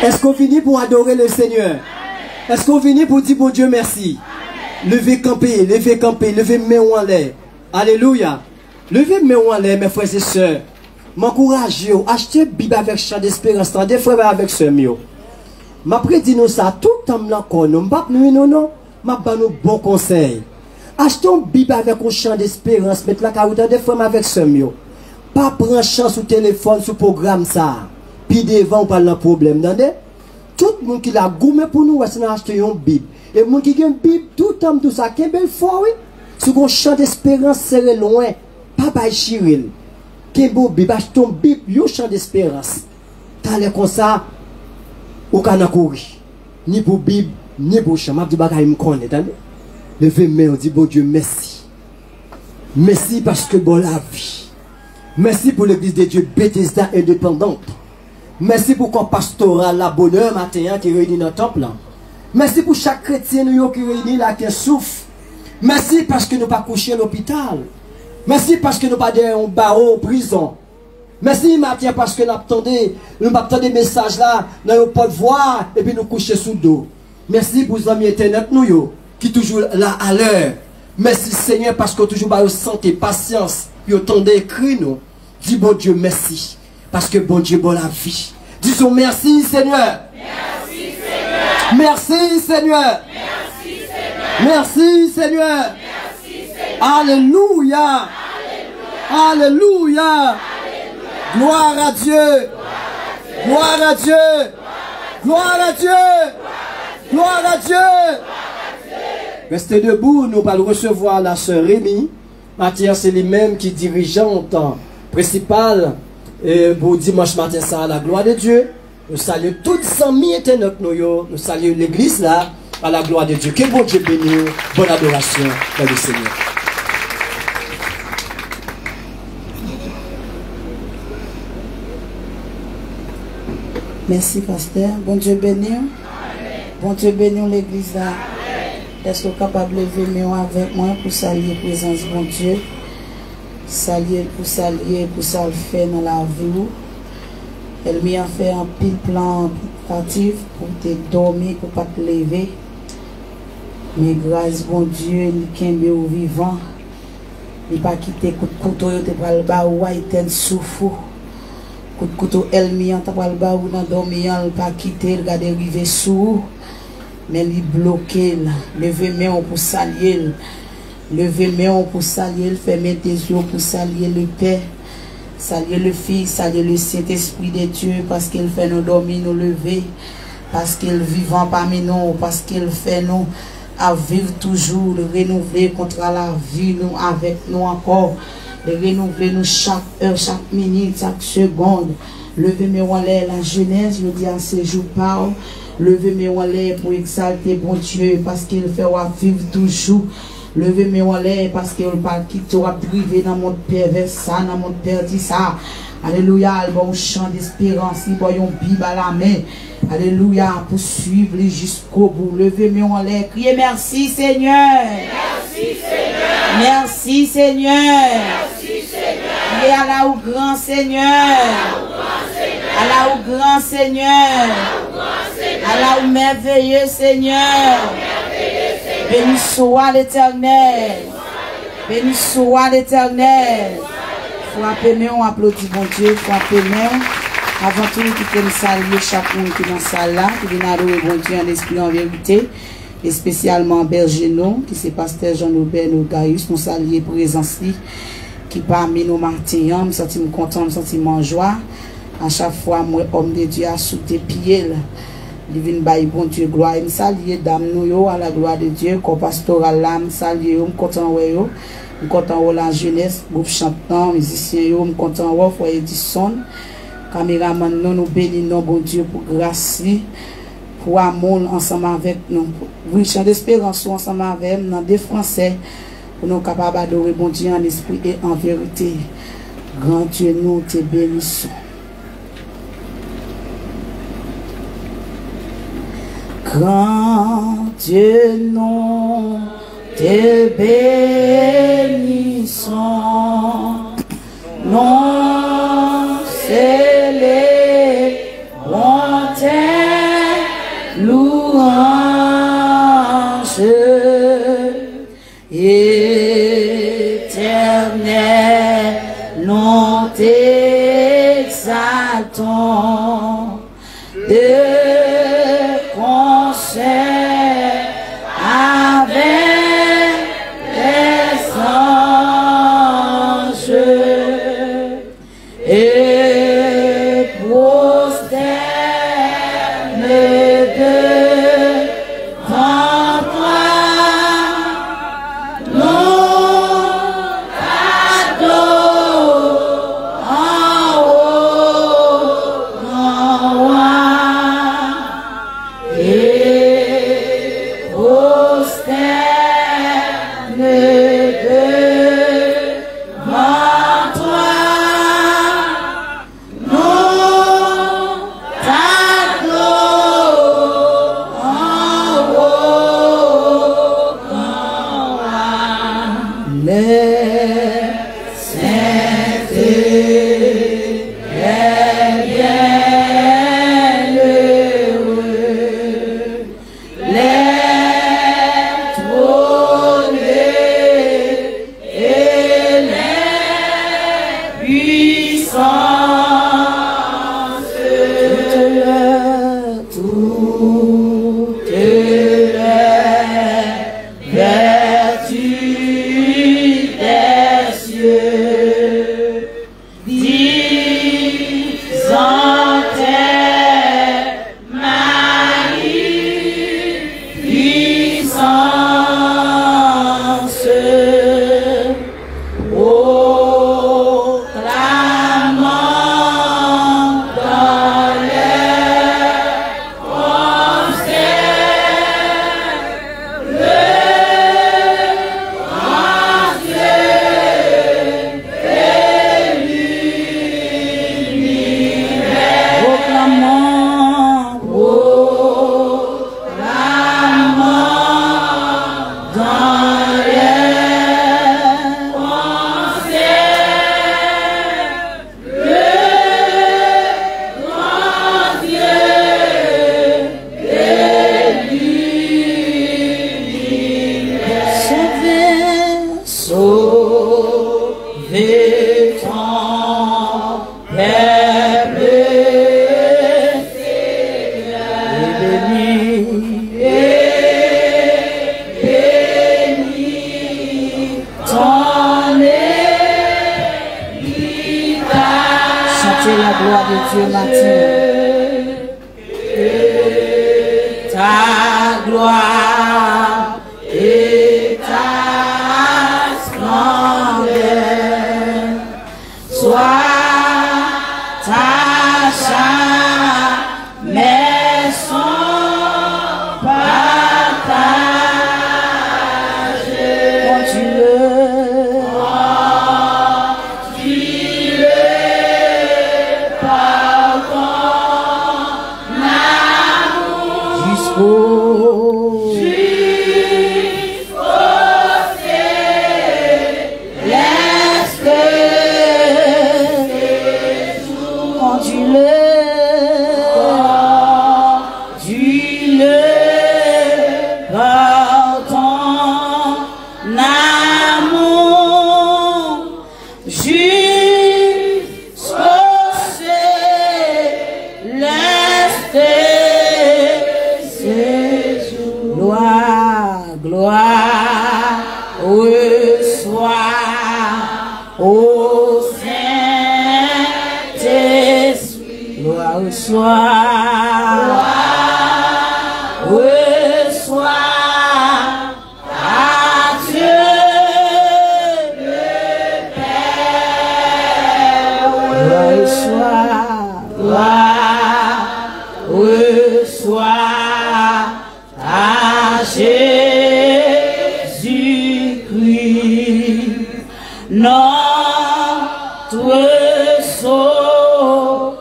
Est-ce qu'on finit pour adorer le Seigneur? Est-ce qu'on finit pour dire, bon Dieu, merci? Levez camper, levez main en l'air. Alléluia. Levez main en l'air, mes frères et sœurs. M'encourage, achetez Bible avec chant d'espérance, des frères avec sœurs. Ma prédit nous ça tout le temps encore. Nous pas non. Ma ba nous bon conseil. Achetons Bible avec un chant d'espérance, mettre la carotte des frères avec sœurs. Pas prendre chance sur téléphone, sur programme ça. Puis devant, on parle d'un problème. Tout le monde qui l'a goûté pour nous, c'est d'acheter une Bible. Et le monde qui a une Bible, tout le temps, tout ça, qui est belle foi, oui. Ce qu'on chante d'espérance, c'est loin. Papa Chiril. Qui est beau Bible, achetons Bible, un chant d'espérance. T'as l'air comme ça, au canard courir. Ni pour Bible, ni pour chant. Je dis, bah, il me connaît, attendez. Levez main, on dit, bon Dieu, merci. Merci parce que bon la vie. Merci pour l'église de Dieu Bethesda indépendante. Merci pour qu'on pastoral la bonheur matin qui réunit dans le temple. Merci pour chaque chrétien qui réunit là qui souffre. Merci parce que nous pas couché à l'hôpital. Merci parce que nous pas dans un barreau prison. Merci Mathieu parce que nous attendons des messages là dans le porte-voix et puis nous coucher sous dos. Merci pour les amis internet nous qui toujours là à l'heure. Merci Seigneur parce que toujours pas santé, patience, et autant d'écrits nous. Dis bon Dieu merci. Parce que bon Dieu, bon la vie. Disons merci Seigneur. Merci Seigneur. Merci Seigneur. Merci Seigneur. Merci Seigneur. Merci Seigneur. Alléluia. Alléluia. Gloire à Dieu. Gloire à Dieu. Gloire à Dieu. Gloire à Dieu. Restez debout, nous allons recevoir la sœur Rémi. Mathieu, c'est lui-même qui dirigeante principale. Et pour dimanche matin, ça à la gloire de Dieu. Nous saluons toutes 100 000 internautes, nous saluons l'église là, à la gloire de Dieu. Que bon Dieu bénisse, bonne adoration dans le Seigneur. Merci, pasteur. Bon Dieu bénisse. Bon Dieu bénisse l'église là. Est-ce que vous êtes capable de lever mes avec moi pour saluer la présence de bon Dieu? Saluer pour ça le faire dans la vie. Elle m'a fait un pile plan pratique pour te dormir, pour ne pas te lever. Mais grâce bon Dieu, il est vivant. Il n'a pas quitté coup de couteau, il n'a pas le bas ou il était souffle. Coup de couteau, elle m'a pas le bas ou dans dormir, il n'a pas quitté, il a dérivé sous. Mais il est bloqué. Levez main pour saluer. Levez main pour saluer, fermez tes yeux pour saluer le Père, saluer le Fils, saluer le Saint-Esprit de Dieu, parce qu'il fait nous dormir, nous lever, parce qu'il est vivant parmi nous, parce qu'il fait nous à vivre toujours, de renouveler contre la vie, nous avec nous encore, de renouveler nous chaque heure, chaque minute, chaque seconde. Levez main en l'air, la jeunesse, je dis à ces jours par. Levez main en l'air pour exalter bon Dieu, parce qu'il fait vivre toujours. Levez mes en l'air parce que le pas qui t'aura privé dans mon pervers ça, dans mon perdu ça. Alléluia, le bon chant d'espérance, il va yon Bible à la main. Alléluia, pour suivre jusqu'au bout. Levez mes en l'air, criez merci Seigneur. Merci Seigneur. Merci Seigneur. Merci Seigneur. Criez à la ou grand Seigneur. À la ou grand Seigneur. À la ou merveilleux Seigneur. Béni soit l'Éternel. Béni soit l'Éternel. Frappez main, on applaudit bon Dieu. Frappez main. Avant tout, nous pouvons saluer chacun qui est dans la salle là, qui vient adorer bon Dieu en esprit en vérité. Et spécialement Bergenon, qui c'est pasteur Jean-Aubert Gaius, nous saluer présence qui parmi nos martyrs. Je me sens content, je me sens en joie. À chaque fois, moi, homme de Dieu, à sous tes pieds. Divine bail bon Dieu gloire me saluer dame nous à la gloire de Dieu co pastoral là me saluer me content ouais yo me content la jeunesse groupe chantant musicien yo me content ouais foyer Edison caméraman nous bénissons bon Dieu pour grâce pour amour ensemble avec nous oui chant d'espérance ensemble avec nous dans des français pour nous capable adorer bon Dieu en esprit et en vérité. Grand Dieu nous te bénissons. Grand Dieu, nous te bénissons. Non, c'est les bontés. louange éternelle, nous t'exaltons de concert avec les anges et prosterne devant toi, nous t'adorons en haut, en haut, et prosterne devant toi, nous t'adorons en haut, en haut. Les saints et bienheureux, les trônés et les puissances, toutes les vertus des cieux, disant tes magnificences, proclamant dans les concerts le grand Dieu de l'univers. Proclamant dans les concerts le grand Dieu de l'univers. Sauver ton peuple, Seigneur, et bénis ton héritage. Chantez la gloire de Dieu matin. Ta gloire et ta splendeur soit ta jamais son partage. Dis-le par ton amour jusqu'au dis-le par ton amour jusqu'au céleste séjour. Gloire, gloire, reçois au Saint-Esprit. Gloire, reçois. Reçois à Dieu le Père. Reçois à Jésus-Christ, notre Sauveur,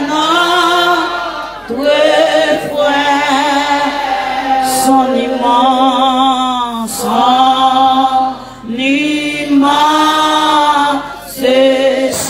notre frère, son immense charité.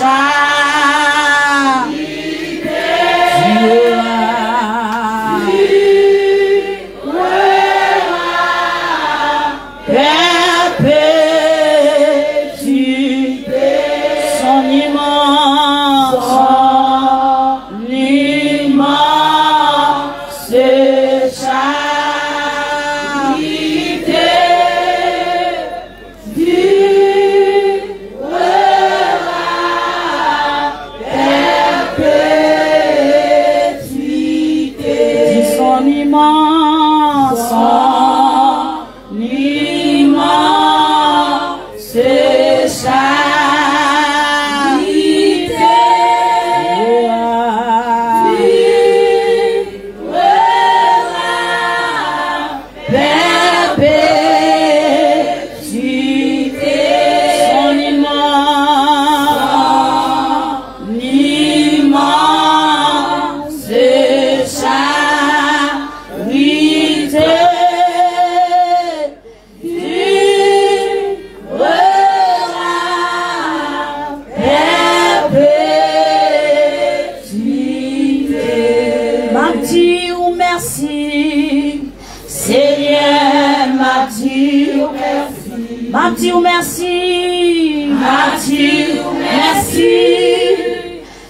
Mathieu, merci. Seigneur, Mathieu, merci. Mathieu, merci. Mathieu, merci.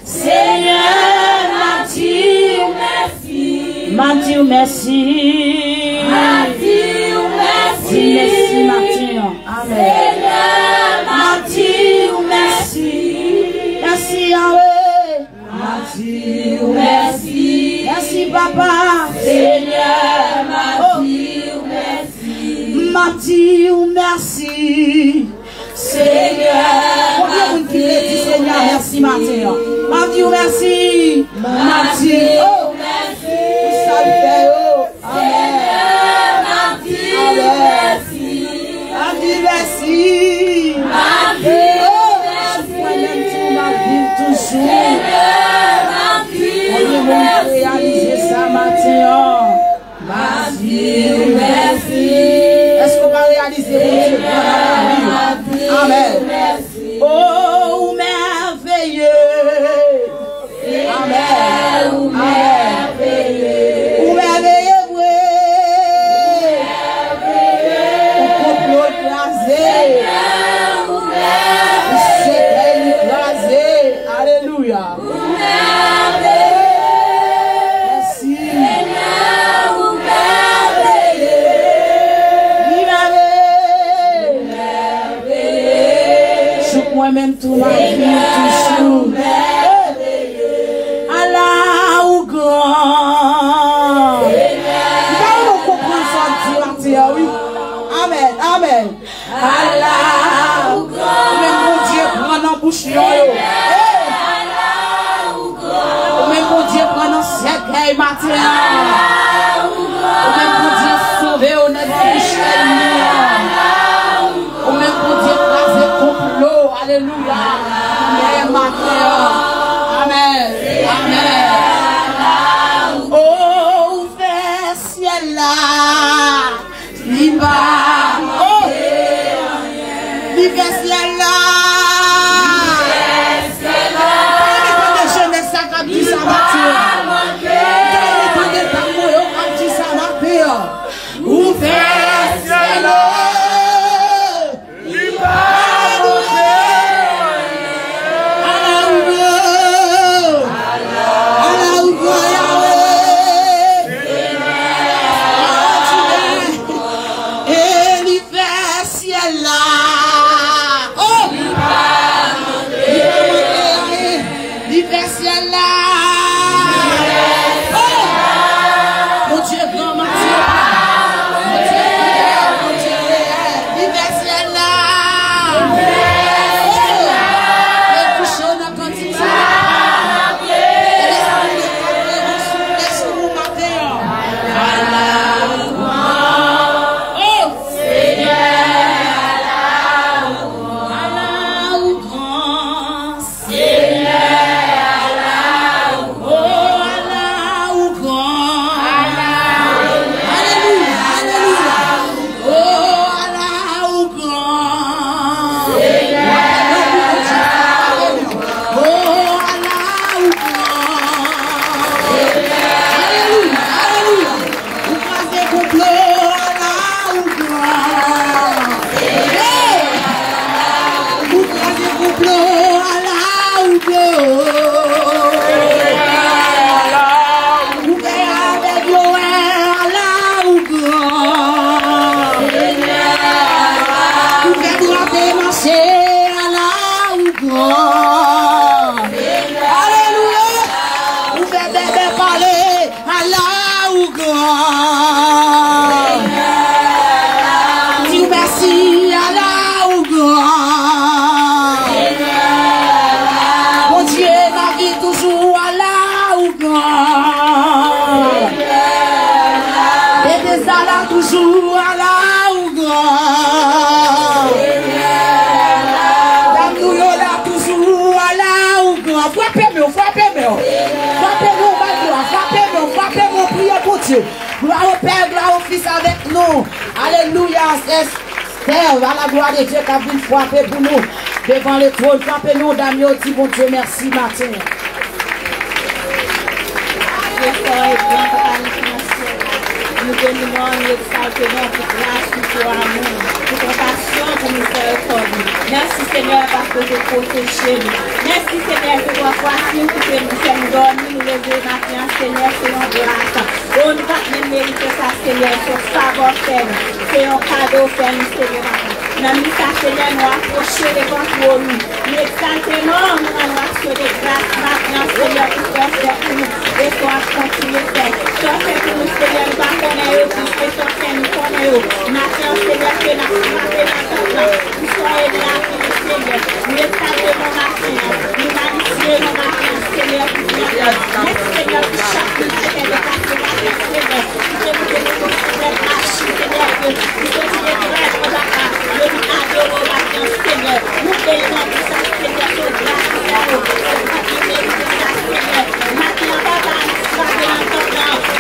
Seigneur, Mathieu, merci. Mathieu, merci. Mathieu, merci. Merci, Mathieu. Amen. Seigneur, Mathieu, merci. Merci, Yahweh. Mathieu, merci. Merci, Papa. Seigneur, Mathieu, merci. Mathieu, merci. Seigneur, combien vous qui dit Seigneur, merci, Mathieu. Mathieu, merci. Mathieu, merci. Salut, Amen. Mathieu, merci. Mathieu, merci. Mathieu, toujours. On va réaliser ça maintenant. Mathieu, merci. Est-ce qu'on va réaliser Mathieu? Amen. Oh, merveilleux. Amen. Oh, merveilleux. Oh, merveilleux, oui. Au complot écrasé. Alléluia. Merci. Je moi-même tout ma vie, toujours. Allah ou grand. Nous comprendre ça, oui. Amen. Amen. Allah ou grand. Même mon Dieu prend en bouche. Même pour Dieu prendre un cercueil matin. Même pour Dieu sauver au net même pour Dieu placer complot. Alléluia. Amen. Amen. Amen. Oh, vers ciel là. Liba. Oh. Vers ciel là. Gloire au Père, gloire au Fils avec nous. Alléluia. Esther, à la gloire de Dieu qui a vu frapper pour nous. Devant le trône, frappez-nous, Damien, dit bon Dieu, merci, Martin. nous bénissons, nous exaltons pour grâce, pour amour, pour compassion, pour nous faire comme. Merci Seigneur parce que vous protégez nous. Merci Seigneur que vous voici pour que nous sommes dormis, nous lever maintenant, Seigneur, selon grâce. Oh, nous pas même mériter ça, Seigneur, sur savoir faire. C'est un cadeau faire nous, Seigneur. Nous avons ça, Seigneur, nous approcher devant nous. Nous exaltons, nous allons action de grâce maintenant, Seigneur, pour faire pour nous. Et pour continuer de faire. Soit fait pour nous, Seigneur, nous va connaître plus que soit fait nous connaître. Maintenant, Seigneur, que nous sommes maintenant. Nous soyons de la vie, Seigneur. Nous exaltons maintenant. Nous magnifions maintenant, Seigneur, pour nous. Merci, Seigneur, pour chaque minute de la Seigneur. Nous devons Seigneur, marcher, Seigneur, nous devons être dans la part. Nous adorons maintenant, Seigneur. Nous bénissons pour ça, Seigneur, sur grâce, Seigneur. Maintenant, papa,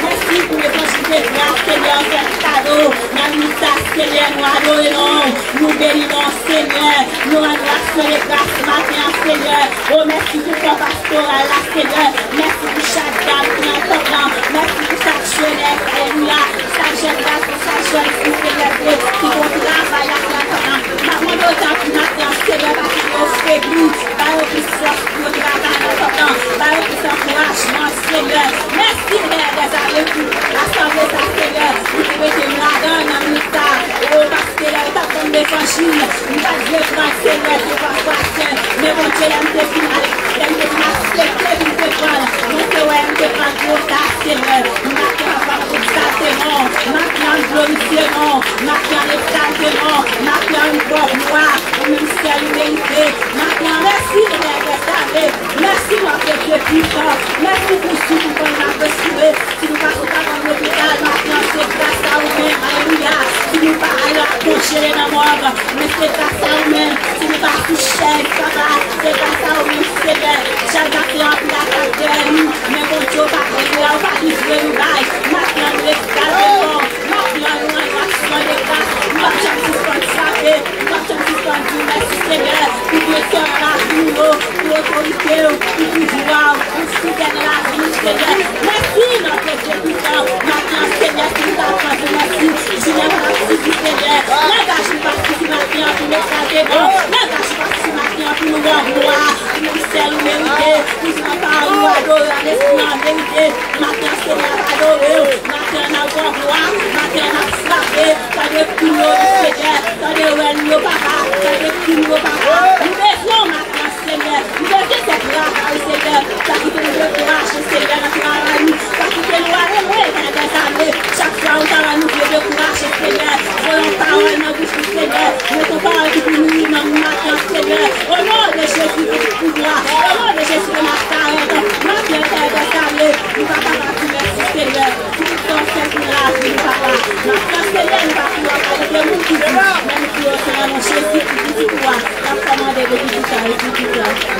merci pour le considérer de grâce, Seigneur, c'est cadeau. Nous Seigneur, nous adorons, nous bénissons, Seigneur. Nous rendons les grâces maintenant, Seigneur. Oh, merci pour ton pastoral, là, Seigneur. Merci pour chaque dame qui entend. Merci pour chaque jeunesse, alléluia. Chaque jeune dame, chaque jeune fille, Seigneur, qui vont travailler à l'entendant. Maman, d'autant plus maintenant, Seigneur, parce qu'ils ont faibli, par le puissance pour le travail à l'entendant, par le puissance encouragement, Seigneur. Merci, Père des Alléluia. Assemblée, Seigneur, vous pouvez te regarder dans le ministère. Oh, parce que là, t'as comme l'évangile. Nous allons dire, Seigneur, tu vas passer. Mais mon Dieu, l'aime te final. L'aime te accepter, vous te prendre. Mon Dieu, aime te prendre pour ta, Seigneur. Maintenant, par le exaltement. Maintenant, glorifiement. Maintenant, l'exaltement. Maintenant, une bonne gloire. Pour le ministère l'humanité. Maintenant, merci, Père des Alléluia. Merci, notre Dieu puissant. Merci pour ce que vous avez reçu. Si nous passons pas dans l'hôpital, maintenant, c'est grâce à vous-même. Alléluia. Si nous pas alors coucher dans la mort, mais c'est grâce à vous-même. Si nous pas toucher, papa, c'est grâce à vous-même, Seigneur. Chaque affaire en place à terre, mais bon Dieu, pas qu'on ne va livrer nous bail. Maintenant, nous l'escalons. Maintenant, nous allons action de grâce. Nous allons suspendre ça. Nous allons suspendre du merci, Seigneur. Pour Dieu qui en a vu, pour l'autorité, pour pouvoir, pour soutenir la vie, Seigneur. Merci, notre Dieu puissant. Maintenant, Seigneur, qui nous a fait merci. Je n'aime pas si Seigneur. L'engagement participe maintenant pour nous garder bon. L'engagement participe maintenant pour nous voir gloire. Pour nous faire nous mériter. Pour nous faire nous adorer en esprit en vérité. Maintenant, Seigneur, adorer. Maintenant, on a voir gloire. Maintenant, on a frapper. T'as des coups, Seigneur. T'as des ouelles, papa. T'as des coups, papa. Nous devons maintenant, Seigneur. Nous devons cette grâce, Seigneur. T'as quitté nous de courage, Seigneur, dans travail. T'as quitté nous à l'aimer dans des années. Chaque fois, on t'a nous de courage, Seigneur. Voyons parole dans bouche, Seigneur. Mettons parole qui nous unit dans le matin, Seigneur. Au nom de Jésus, de pouvoir. Au nom de Jésus de Nazareth. Maintenant, Père des années. Nous va pas partir, merci, Seigneur. Nous sommes faits pour la vie, papa. Maintenant, Seigneur, nous va pouvoir parler de nous qui vivent. Même si au Seigneur, mon Jésus, qui dit pouvoir. La commande de Dieu, qui dit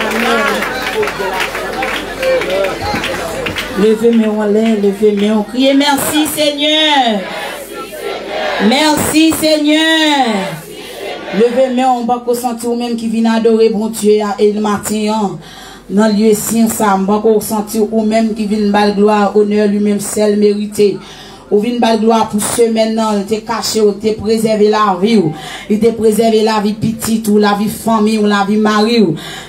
Amen. Levez mes en l'air, levez mes en crier. Merci Seigneur. Merci Seigneur. Levez mes en bas, qu'on senti ou même qui vient adorer bon Dieu et le matin. Dans le lieu si ça, qu'on senti ou même qui vient bal gloire, honneur lui-même, seul mérité. Ou vin bal gloire pour ce maintenant, il te caché, il te préservé la vie, il te préservé la vie petite, ou la vie famille, ou la vie mari,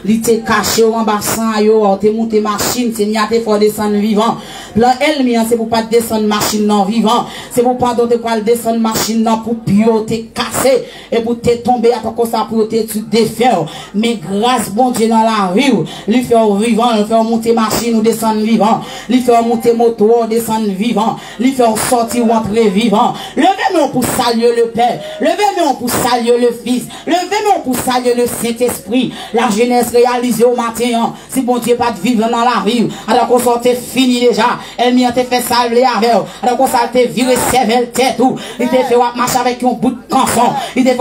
il te caché en bassin, il te monté machine, c'est n'y a te faut descendre vivant. Là, elle, c'est pour pas descendre machine non vivant, c'est pour pas de quoi descendre machine non pour pio te casser, et pour te tomber à ton ça pour te défaire. Mais grâce, bon Dieu, dans la vie, lui faire vivant, lui faire monter machine ou descendre vivant, lui faire monter moto ou descendre vivant, lui faire sortir ou entrer vivant. Levez-nous pour saluer le Père. Levez-nous pour saluer le Fils. Levez-nous pour saluer le Saint-Esprit. La jeunesse réalisée au matin. Si bon Dieu pas de vivre dans la vie. Alors qu'on sortait fini déjà. Elle m'y a fait saluer avec. Alors qu'on sortait viré cervelle tête tout. Il te fait marcher avec un bout de canson. Il te fait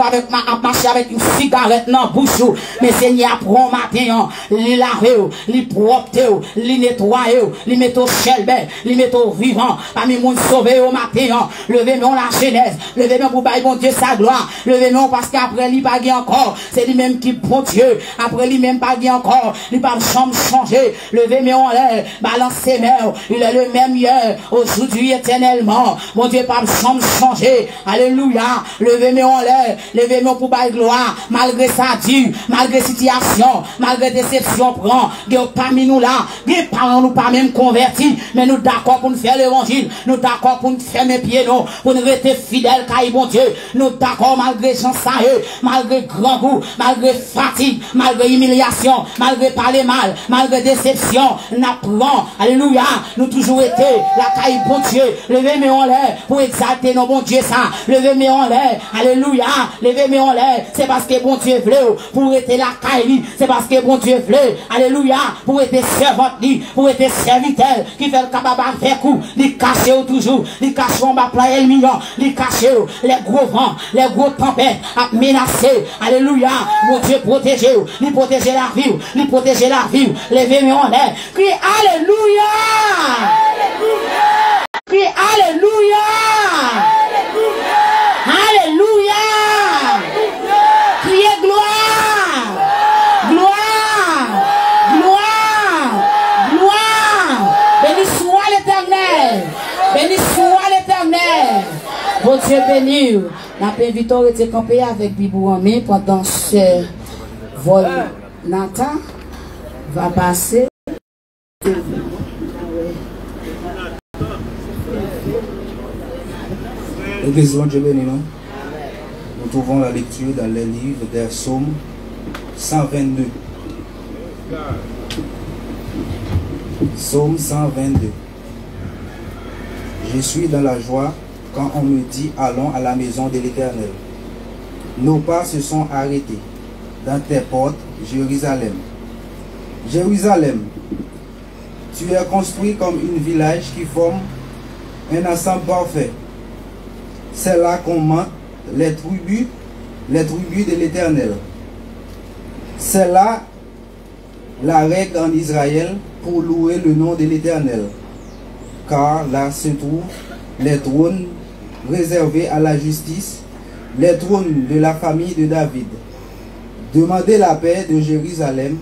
marcher avec une cigarette dans la bouche. Mais Seigneur prend matin. Il lave, il propre, il nettoie, il met au chelbe, il met au vivant. Parmi mon sauvé. au matin, levez-moi la jeunesse, levez-moi pour bailler bon Dieu sa gloire, levez-moi parce qu'après lui pas encore, c'est lui-même qui bon Dieu, après lui-même pas encore, lui pas chambre changer, levez-moi en l'air, balancez moi, il est le même hier, aujourd'hui éternellement, mon Dieu pas chambre changer, alléluia, levez-moi en l'air, levez-moi pour bailler gloire, malgré ça dur, malgré situation, malgré déception prend, parmi nous là, des parents nous pas même convertis, mais nous d'accord pour nous faire l'évangile, nous d'accord pour nous faire mes pieds, nous, pour nous rester fidèles, car bon Dieu, nous d'accord malgré gens sérieux, malgré grand goût, malgré fatigue, malgré humiliation, malgré parler mal, malgré déception, nous apprenons, alléluia, nous toujours été la caille bon Dieu, levez-moi en l'air pour exalter nos bon Dieu ça, levez-moi en l'air, alléluia, levez-moi en l'air, c'est parce que bon Dieu veut pour être la caille, c'est parce que bon Dieu veut, alléluia, pour être servante, pour être serviteur, qui fait le capable de faire coup, les cacher toujours, les cacher en bas plat et million, les cacher les gros vents, les gros tempêtes, à menacer, alléluia, mon Dieu protéger, lui protéger la vie, lui protéger la vie, levez-moi en l'air, crie alléluia, crie alléluia, alléluia, criez gloire, gloire, gloire, gloire, béni soit l'éternel, béni soit l'éternel, bon Dieu béni, la paix Victor était campé avec Bibou en main pendant ce vol. Nathan va passer. Église, Dieu béni, nous. Nous trouvons la lecture dans les livres des psaumes 122. Psaume 122. Je suis dans la joie quand on me dit allons à la maison de l'Éternel. Nos pas se sont arrêtés dans tes portes, Jérusalem. Jérusalem, tu es construit comme un village qui forme un ensemble parfait. C'est là qu'on monte les tribus de l'Éternel. C'est là la règle en Israël pour louer le nom de l'Éternel. Car là se trouvent les trônes réservés à la justice, les trônes de la famille de David. Demandez la paix de Jérusalem,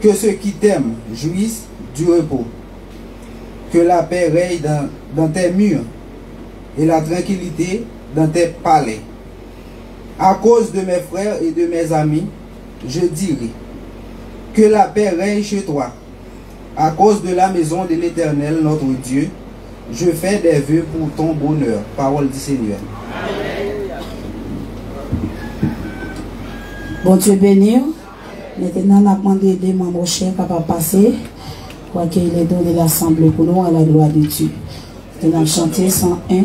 que ceux qui t'aiment jouissent du repos. Que la paix règne dans tes murs et la tranquillité dans tes palais. À cause de mes frères et de mes amis, je dirai que la paix règne chez toi. À cause de la maison de l'Éternel, notre Dieu, je fais des vœux pour ton bonheur. Parole du Seigneur. Bon Dieu béni. Maintenant, on a demandé des membres chers capables de passer pour accueillir les dons de l'Assemblée pour nous à la gloire de Dieu. On a chanté 101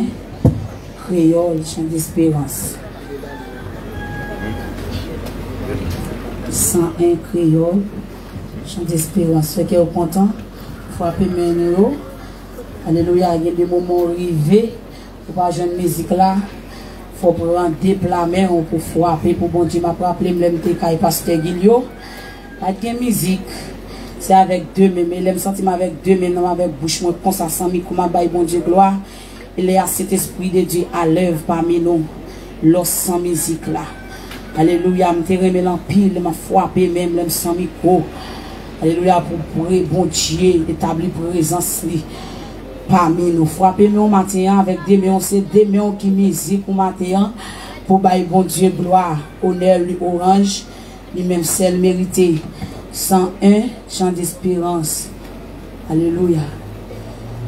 créole, chant d'espérance. 101 créole, chant d'espérance. Ceux qui sont contents, frappez mes numéros. Alléluia, il y a des moments arrivés pour pas jouer de musique là. Il faut prendre des plats pour frapper pour bon Dieu. Je me rappelle, je pasteur Guilio. La musique, c'est avec deux mains. Mais je me sens avec deux mains, non avec bouche. Moi, comme ça, sans micro, je bon Dieu gloire. Il y a cet esprit de Dieu à l'œuvre parmi nous. L'os sans musique là. Alléluia, je me remets en pile, je me frappé même, je sans micro. Alléluia, pour bon Dieu, établir présence parmi nous. Frappez-nous au matin avec des mains, c'est des mains qui musique au matin pour bailler bon Dieu gloire, honneur, orange, lui-même celle mérité. 101, chant d'espérance. Alléluia.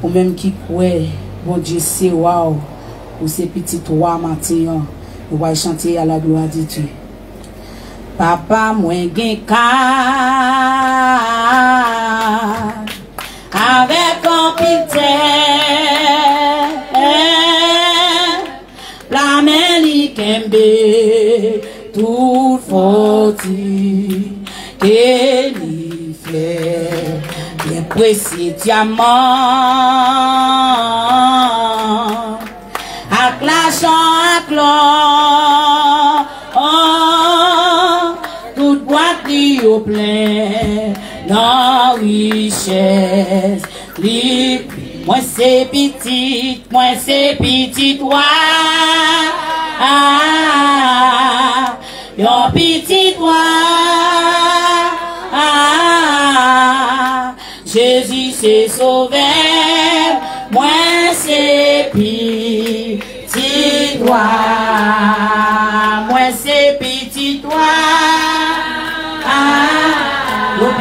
Ou même qui croit, bon Dieu, c'est waouh, ou c'est petit roi matin, on va chanter à la gloire de Dieu. Papa, moi, gen car avec un pité, la meni kembe, tout foti, qu'elle fait, bien précieux diamant, avec l'argent, avec l'or, toute boîte li au plein, dans richesse, li moi c'est petit, toi. Ah, yon petit toi. Ah, Jésus c'est sauveur, moi c'est petit toi. Moi c'est petit toi. Ah, yon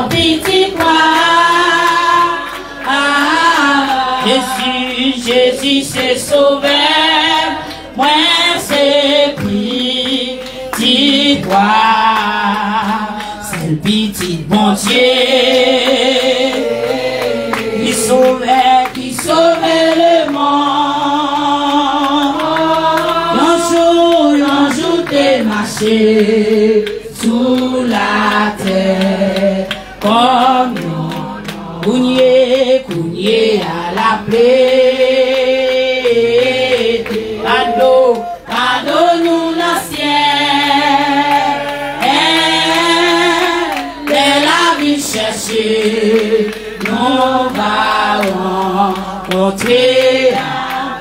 petit toi. Ah, Jésus c'est sauveur, moi c'est petit toi. C'est le petit bon Dieu qui sauvait le monde. Un jour t'es marché sous la terre comme Kounye à la plaie. Pardon nous l'ancien. De la vie chercher, nous va rencontrer.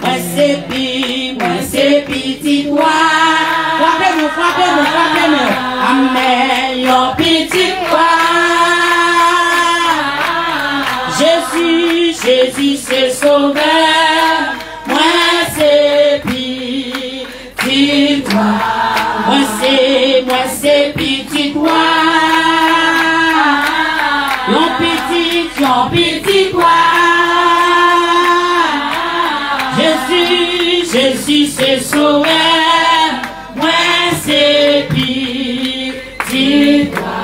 Moi c'est petit toi. Frappez-nous. Amen, yon petit toi. Jésus c'est sauveur, moi c'est petit toi. Moi c'est petit toi. Yon petit toi. Jésus c'est sauveur, moi c'est petit toi.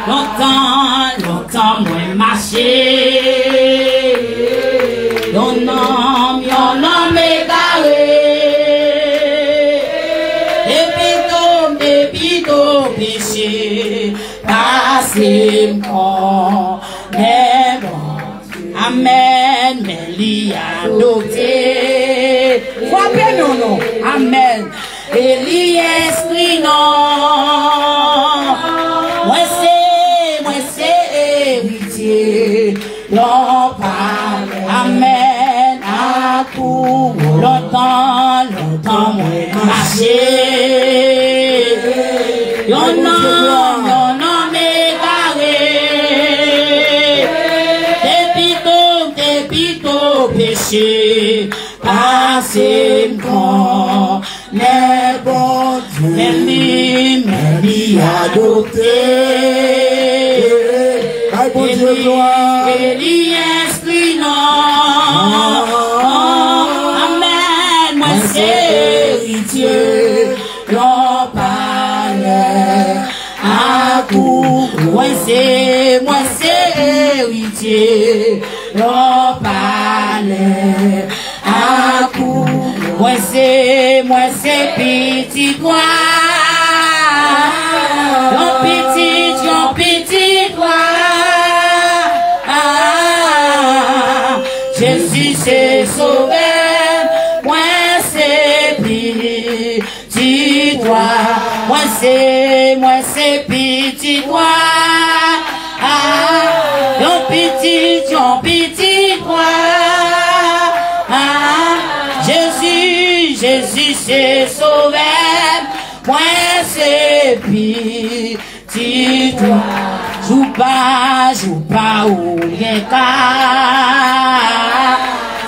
Longtemps moi marché. Yon homme égaré. Depuis ton péché, passé m'con, mais bon, amen, mais l'y a adopté. Frappez non, amen, et l'y esprit non. Moi c'est héritier, non pas, amen, à coup, longtemps, moi marché. Yon homme égaré. Depuis ton péché, passé m'con, mais bon Dieu, mais l'y adopté. Et l'y esprit non. Amen, moi c'est héritier, non pas à coup. Moi c'est héritier, non pas à coup. Moi c'est petit toi. Yon petit toi. Ah, Jésus c'est sauveur, moi c'est petit toi. Moi c'est petit toi. Ah, yon petit toi. Ah, Jésus c'est sauveur, moi c'est petit toi. Joue pas ou rien qu'à.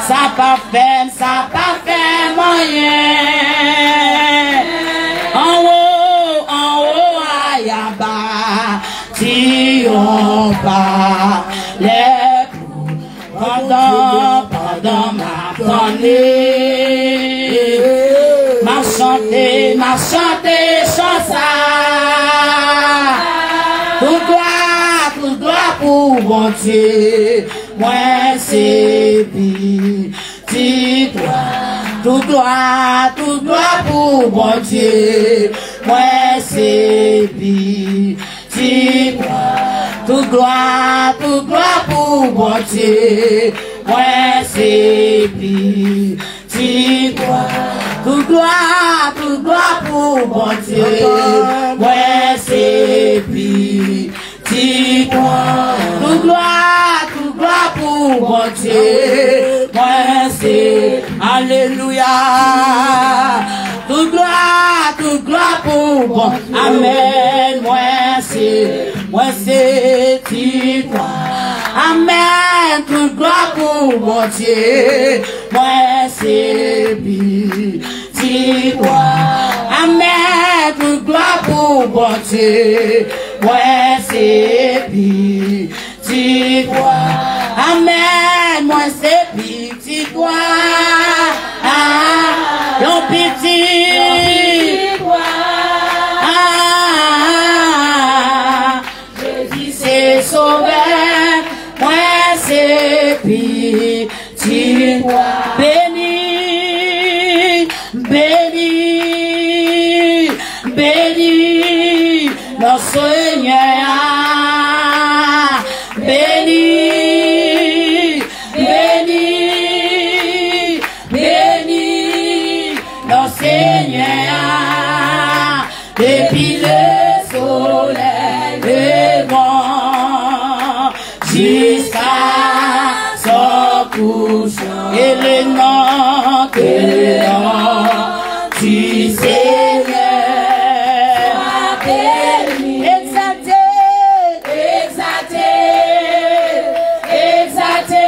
Ça pas fait moyen. En haut, aïe, bas, si on pas les pendant ma donnée. M'a chanté chansa. Tout droit pour bon Dieu, moi c'est petit toi. Tout droit pour bon Dieu, moi c'est petit toi. Tout droit pour bon Dieu, moi c'est petit toi. Tout droit pour bon Dieu, moi c'est petit toi. Tout droit pour pour bon Dieu. Moi c'est Alléluia. Toute gloire pour bon. Amen. Moi c'est toi. Amen. Toute gloire pour bon Dieu. Moi c'est petit toi. Amen. Toute gloire pour bon Dieu. Moi c'est petit toi. Amen. Moi c'est petit toi. Ah, yon petit toi. Ah, Jésus c'est sauveur. Moi c'est petit toi. Béni, béni, béni, notre Seigneur. Béni, béni, béni, notre Seigneur. Depuis le soleil levant jusqu'à son couchant, et le nom du Seigneur soit béni. Exalté, exalté, exalté,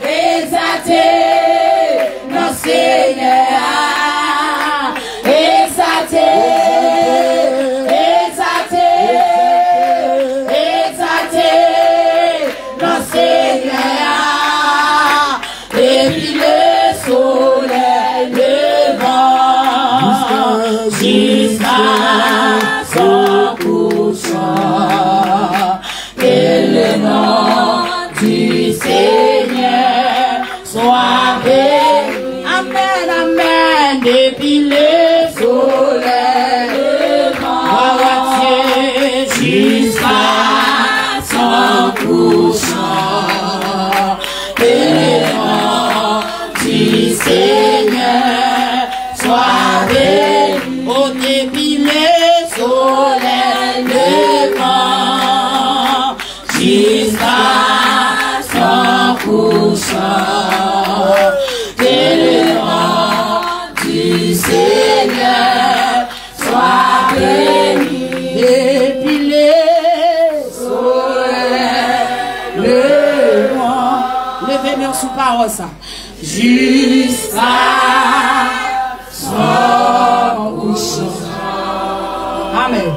exalté, notre Seigneur. Exalté, exalté, exalté, notre Seigneur. Depuis le soleil levant jusqu'à son couchant, que le nom du Seigneur soit béni. Amen, amen. Depuis le soleil levant jusqu'à son couchant, que le nom du Seigneur soit béni. Au début le soleil levant jusqu'à son couchant, que le nom du Seigneur soit béni. Depuis le soleil levant, levez-moi sous parole ça, jusqu'à son couchant. Amen.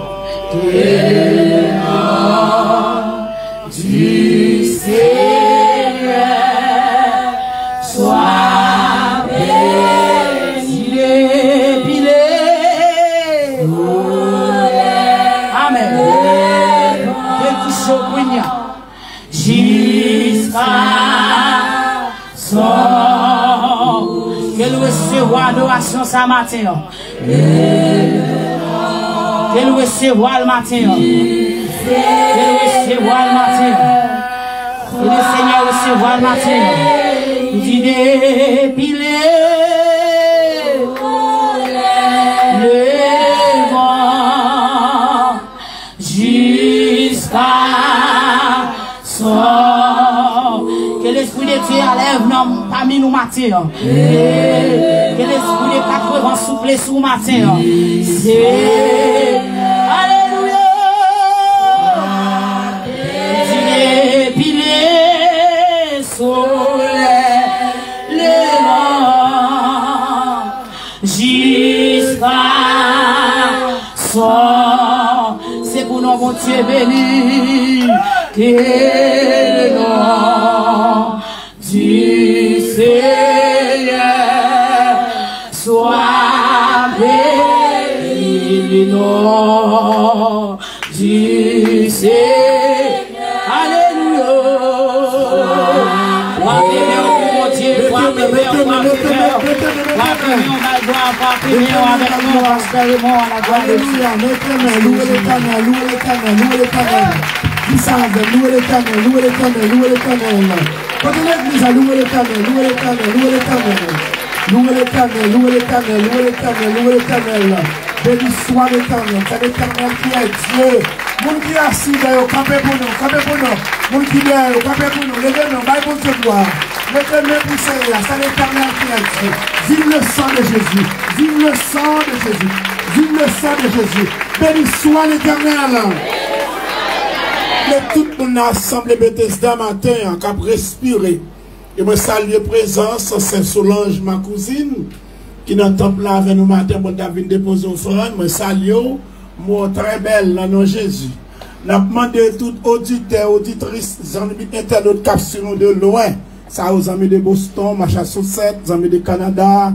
Que le nom du Seigneur soit béni. Depuis le soleil. Amen. Depuis chaud jusqu'à son. Qu'elle recevoir l'adoration ce matin. Qu'elle recevoir le matin. Qu'elle recevoir le matin. Que le Seigneur recevoir le matin. Il dit dépiler le vent jusqu'à son. Que l'esprit de Dieu enlève parmi nous matin. Que l'esprit de 80 souffle sous matin. Alléluia. Dépiler soleil levant jusqu'à son. C'est pour nous, mon Dieu béni. Que le nom du Seigneur soit béni. Le nom du Seigneur. Alléluia. Alléluia, l'éternel, louez l'éternel, louez l'éternel, louez l'éternel. Qui savent, louez l'éternel, louez l'éternel, louez l'éternel. Quand l'église a loué l'éternel, louez l'éternel, louez l'éternel. Louez l'éternel, louez l'éternel, louez l'éternel, louez l'éternel. Béni soit l'éternel, c'est l'éternel qui est Dieu. Moun qui assis d'ailleurs, campez pour nous, campez pour nous. Moun qui derrière, campez pour nous. Levez-nous, baille pour ce gloire. Mettez-le pour celle-là, c'est l'éternel qui a dit. Vive le sang de Jésus. Vive le sang de Jésus. Vive le sang de Jésus. Béni soit l'éternel. Mais tout le monde a assemblé Bethesda matin, qui a respiré. Et moi salue présence, c'est Solange, ma cousine, qui est dans le temple là avec nous matin, pour David déposer offrande. Moi salue, moi très belle, dans nom Jésus. Nous avons demandé à tout auditeur, auditrice, amis internautes qui sont de loin. Ça aux amis de Boston, Massachusetts, amis de Canada,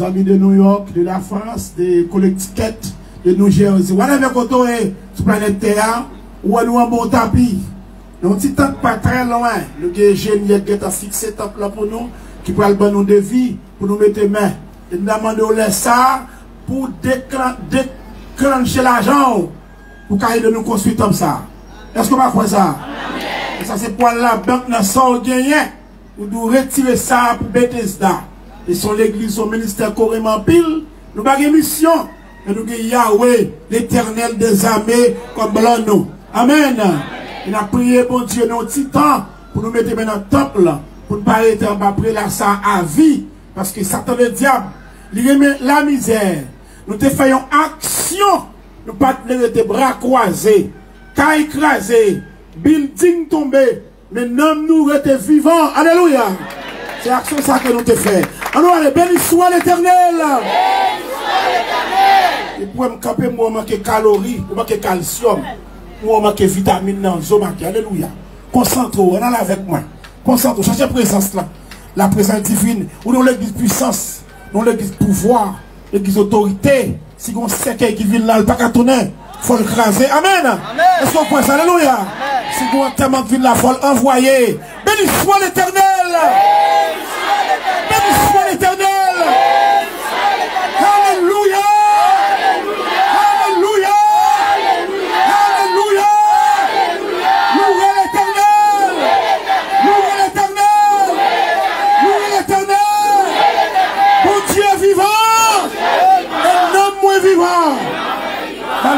amis de New York, de la France, de Connecticut, de New Jersey. On avait côté sur la planète Terre, où nous avons un bon tapis. Donc, si tant pas très loin, nous avons des génies qui ont fixé temple là pour nous, qui peuvent nous de vie, pour nous mettre main. Et nous demandons ça pour déclencher l'argent, pour qu'il de nous construire comme ça. Est-ce qu'on va faire ça? Et ça, c'est pour la banque dans son gagné. Nous devons retirer ça pour Bethesda. Et sur l'église, son ministère carrément pile. Nous avons une mission. Et nous avons Yahweh, l'éternel des armées, comme blanc nous. Amen. Il a prié pour Dieu dans un petit temps pour nous mettre dans le temple, pour ne pas arrêter en bas après là ça à vie. Parce que Satan le diable, il remet la misère. Nous te faisons action, nous pas te bras croisés, cas écrasés, building tombé, mais nous nous restons vivants. Alléluia. C'est l'action ça que nous te faisons. Alors, béni soit l'éternel. Et pour me camper, moi, manquer calories, moi, manquer calcium. Moi, manquer vitamine dans le alléluia. Concentre-vous, on est avec moi. Concentre-vous, cherchez la présence là. La présence divine. Ou dans l'église puissance, dans l'église pouvoir, l'église autorité. Si on sait qui vit là, le pas qu'à tourner, il faut le craser. Amen. Est-ce qu'on pense, alléluia. Si on tellement vit là, il faut l'envoyer. Béni soit l'éternel. Béni soit l'éternel. Alléluia.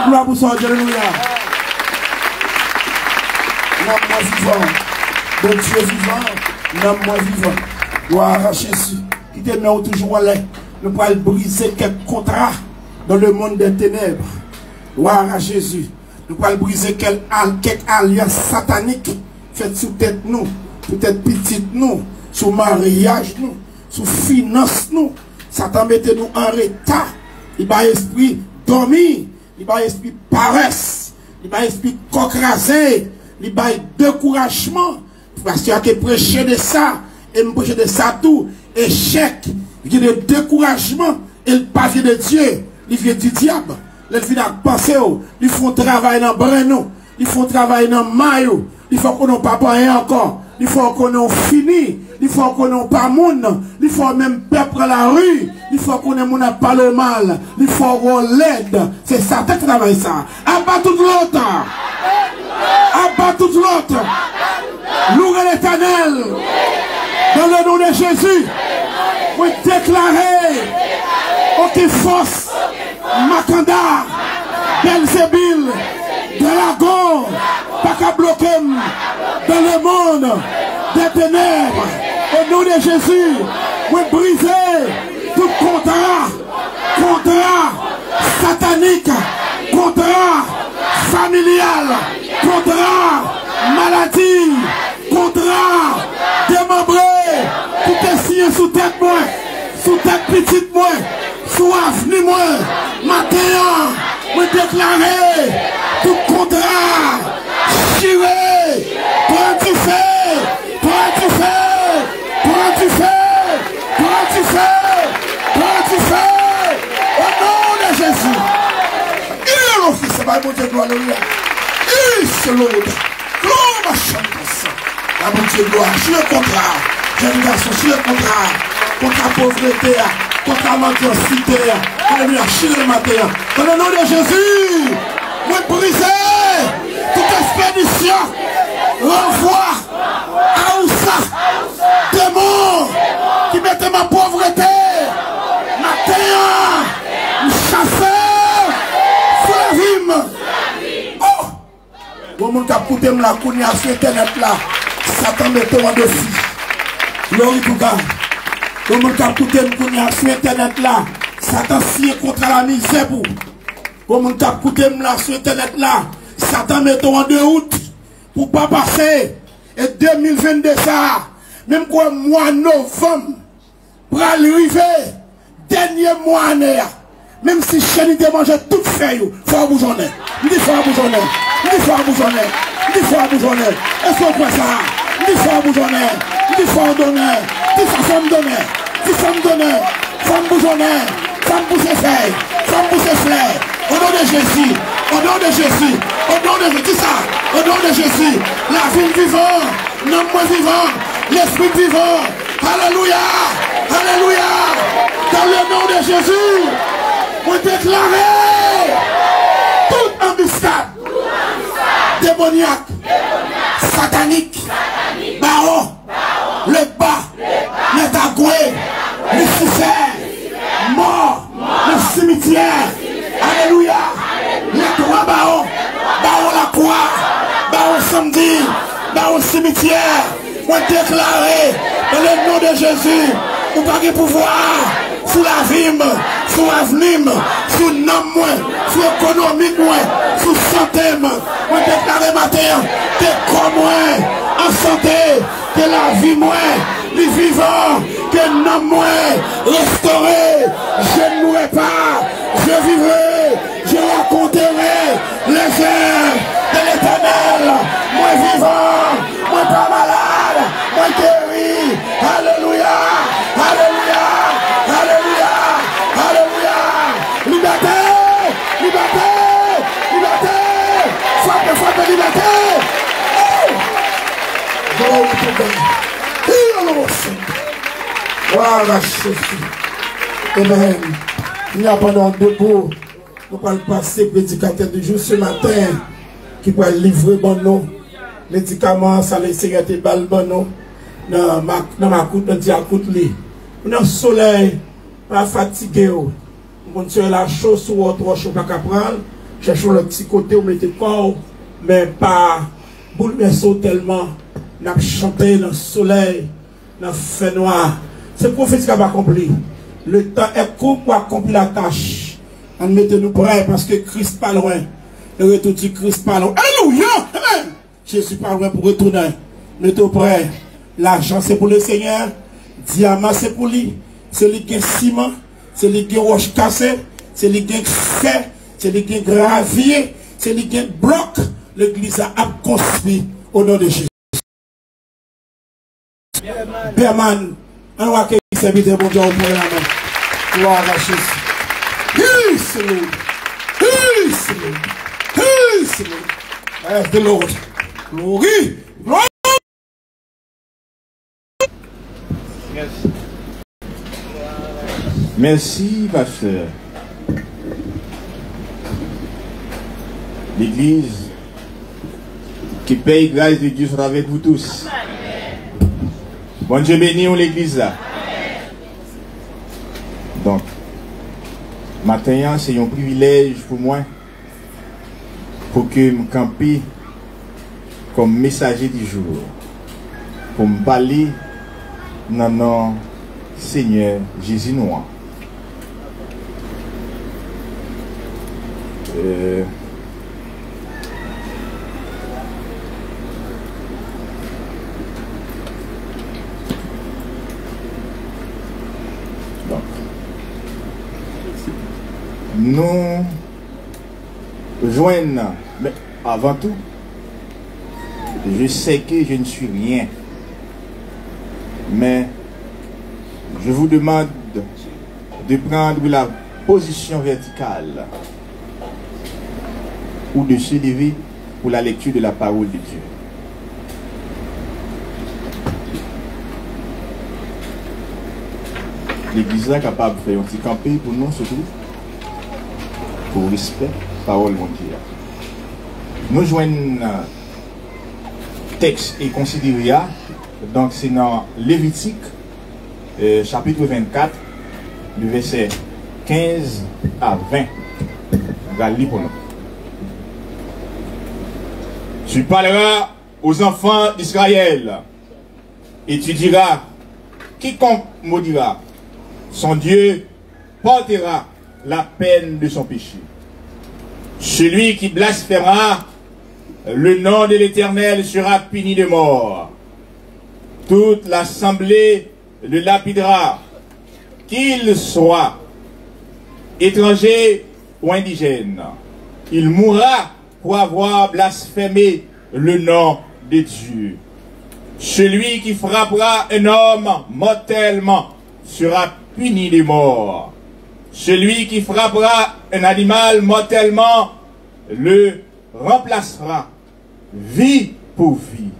Gloire pour ça, alléluia. Nomme-moi vivant. Bon Dieu vivant. Nomme-moi vivant. Gloire à Jésus. Qui te met toujours à l'air. Nous pourrons briser quelques contrats dans le monde des ténèbres. Gloire à Jésus. Nous pourrons briser quelques alliances sataniques faites sous tête nous, sous tête petite nous, sous mariage nous, sous finance nous. Satan mette nous en retard. Il va esprit dormir. Il va esprit paresse, il va esprit cocrasé, il va découragement. Parce qu'il y a que prêcher de ça, et me prêcher de ça tout, échec, il y a des découragements, et le pas vient de Dieu, il vient du diable. Il vient à penser, il faut travailler dans le brin, il faut travailler dans le maillot, il faut qu'on n'ait pas rien encore, il faut qu'on ait fini, il faut qu'on n'ait pas monde, il faut même peuple à la rue, il faut qu'on ait mon pas le mal, il faut qu'on l'aide. C'est ça, tu travailles ça. Abat tout l'autre. Abat tout l'autre. Louez l'éternel. Dans le nom de Jésus. Vous déclarez aucune force, Makanda, Belzébil, Dragon, pas qu'à bloquer dans le monde des ténèbres. Au nom de Jésus, vous brisez tout contrat satanique, contrat familial, contrat maladie, contrat démembré, tout est signé sous tête moi, sous tête petite moi, sous avenue moi, matin, vous déclarez tout contrat, chiré, prends du feu, prends du feu, prends du feu, prends du feu, prends du feu, au nom de Jésus. Il est l'office, c'est pas mon Dieu, gloire, alléluia. Il c'est l'autre. Gloire, ma chambre, ça. La mon Dieu, gloire, je suis le contrat. Jeune garçon, je suis le contrat. Contre la pauvreté, contre la mendicité. Alléluia, je suis le matin. Dans le nom de Jésus, vous brisez toute expédition. Renvoi à Oussa, démon qui mettait ma pauvreté, ma terre, chasseur, sous la rime. Oh, coûté la counia sur internet là. Satan mette en défi. Glory to God. Comme le cap coûté la sur internet là. Satan signe contre la misère pour. Comme le cap coûté la sur internet là. Satan mette en déroute pour pas passer. Et 2022 ça. Même quoi mois novembre. Pour arriver. Dernier mois année. Même si Chéni te mange tout fait, il faut bougeonner. Il faut bougeonner. Il faut bougeonner. Il faut bougeonner. Est-ce qu'on fait ça? Il faut bougeonner. Il faut donner. Il faut me donner. Il faut me donner. Il faut me bougeonner. Il faut me bouger feuille. Il faut me bouger fleur. Au nom de Jésus. Au nom de Jésus. Au nom de Jésus. Ça. Au nom de Jésus. La vie vivante. L'homme vivant. L'esprit vivant. Alléluia. Alléluia. Dans le nom de Jésus. On déclarer toute embuscade démoniaque, satanique, baron, le bas, les tagoués, Lucifer, mort, le cimetière, alléluia, les trois barons, baron la croix, baron samedi, baron cimetière, on déclarer dans le nom de Jésus, on va pas pouvoir. Sous la vie, sous l'avenir, sous le nom, sous l'économie, sous la santé, on déclare matin, que comme en santé, que la vie, les vivants, que le nom, restauré, je ne mourrai pas, je vivrai, je raconterai les œuvres de l'Éternel, moi vivant, moi pas malade, moi guéri, alléluia, alléluia. Alléluia! Alléluia! Liberté! Liberté! Liberté! Frappe, frappe, liberté! Gloire to God. Voilà, Jésus. Amen. Il n'y a pas dans debout. Nous allons passer prédicateur du jour ce matin qui va livrer bon nom. Médicaments, ça les cigarettes, balles bon nom. Dans ma coute, dans diacoute li. Dans le soleil, pas fatigué. Mon Dieu, la chose sur votre chaud, pas qu'à prendre. Cherchons le petit côté où vous mettez corps, mais pas bouleversé tellement. N'a chanté dans le soleil, dans le feu noir. C'est prophétique qui va accomplir. Le temps est court pour accomplir la tâche. On mettez-nous prêts parce que Christ pas loin. Le retour du Christ pas loin. Alléluia! Amen! Jésus pas loin pour retourner. Mettez-vous prêts. L'argent c'est pour le Seigneur. Diamant c'est pour lui. C'est lui qui est ciment. C'est lui qui est roche cassée. C'est lui qui est fait. C'est lui qui est gravier. C'est lui qui est bloc. L'église a construit au nom de Jésus. Berman, on va que il s'habite bon Dieu au point la main. Gloire à Jésus. Peace, Lord. Peace, Lord. Peace, Lord. As the Lord. Glory. Glory. Merci. Merci, pasteur. L'église qui paye grâce de Dieu sera avec vous tous. Bon Dieu béni l'église là. Donc, maintenant, c'est un privilège pour moi pour que je me campe comme messager du jour. Pour me parler dans nom Seigneur Jésus Noir. Donc, nous joignent, mais avant tout, je sais que je ne suis rien, mais je vous demande de prendre la position verticale ou de se lever pour la lecture de la parole de Dieu. L'église est capable de faire un petit campé pour nous, surtout pour respect, parole de Dieu. Nous joignons texte et considérer, donc c'est dans Lévitique, chapitre 24, du verset 15 à 20. On va lire pour nous. Tu parleras aux enfants d'Israël et tu diras, quiconque maudira, son Dieu portera la peine de son péché. Celui qui blasphémera le nom de l'Éternel sera puni de mort. Toute l'assemblée le lapidera, qu'il soit étranger ou indigène. Il mourra pour avoir blasphémé le nom de Dieu. Celui qui frappera un homme mortellement sera puni de mort. Celui qui frappera un animal mortellement le remplacera vie pour vie.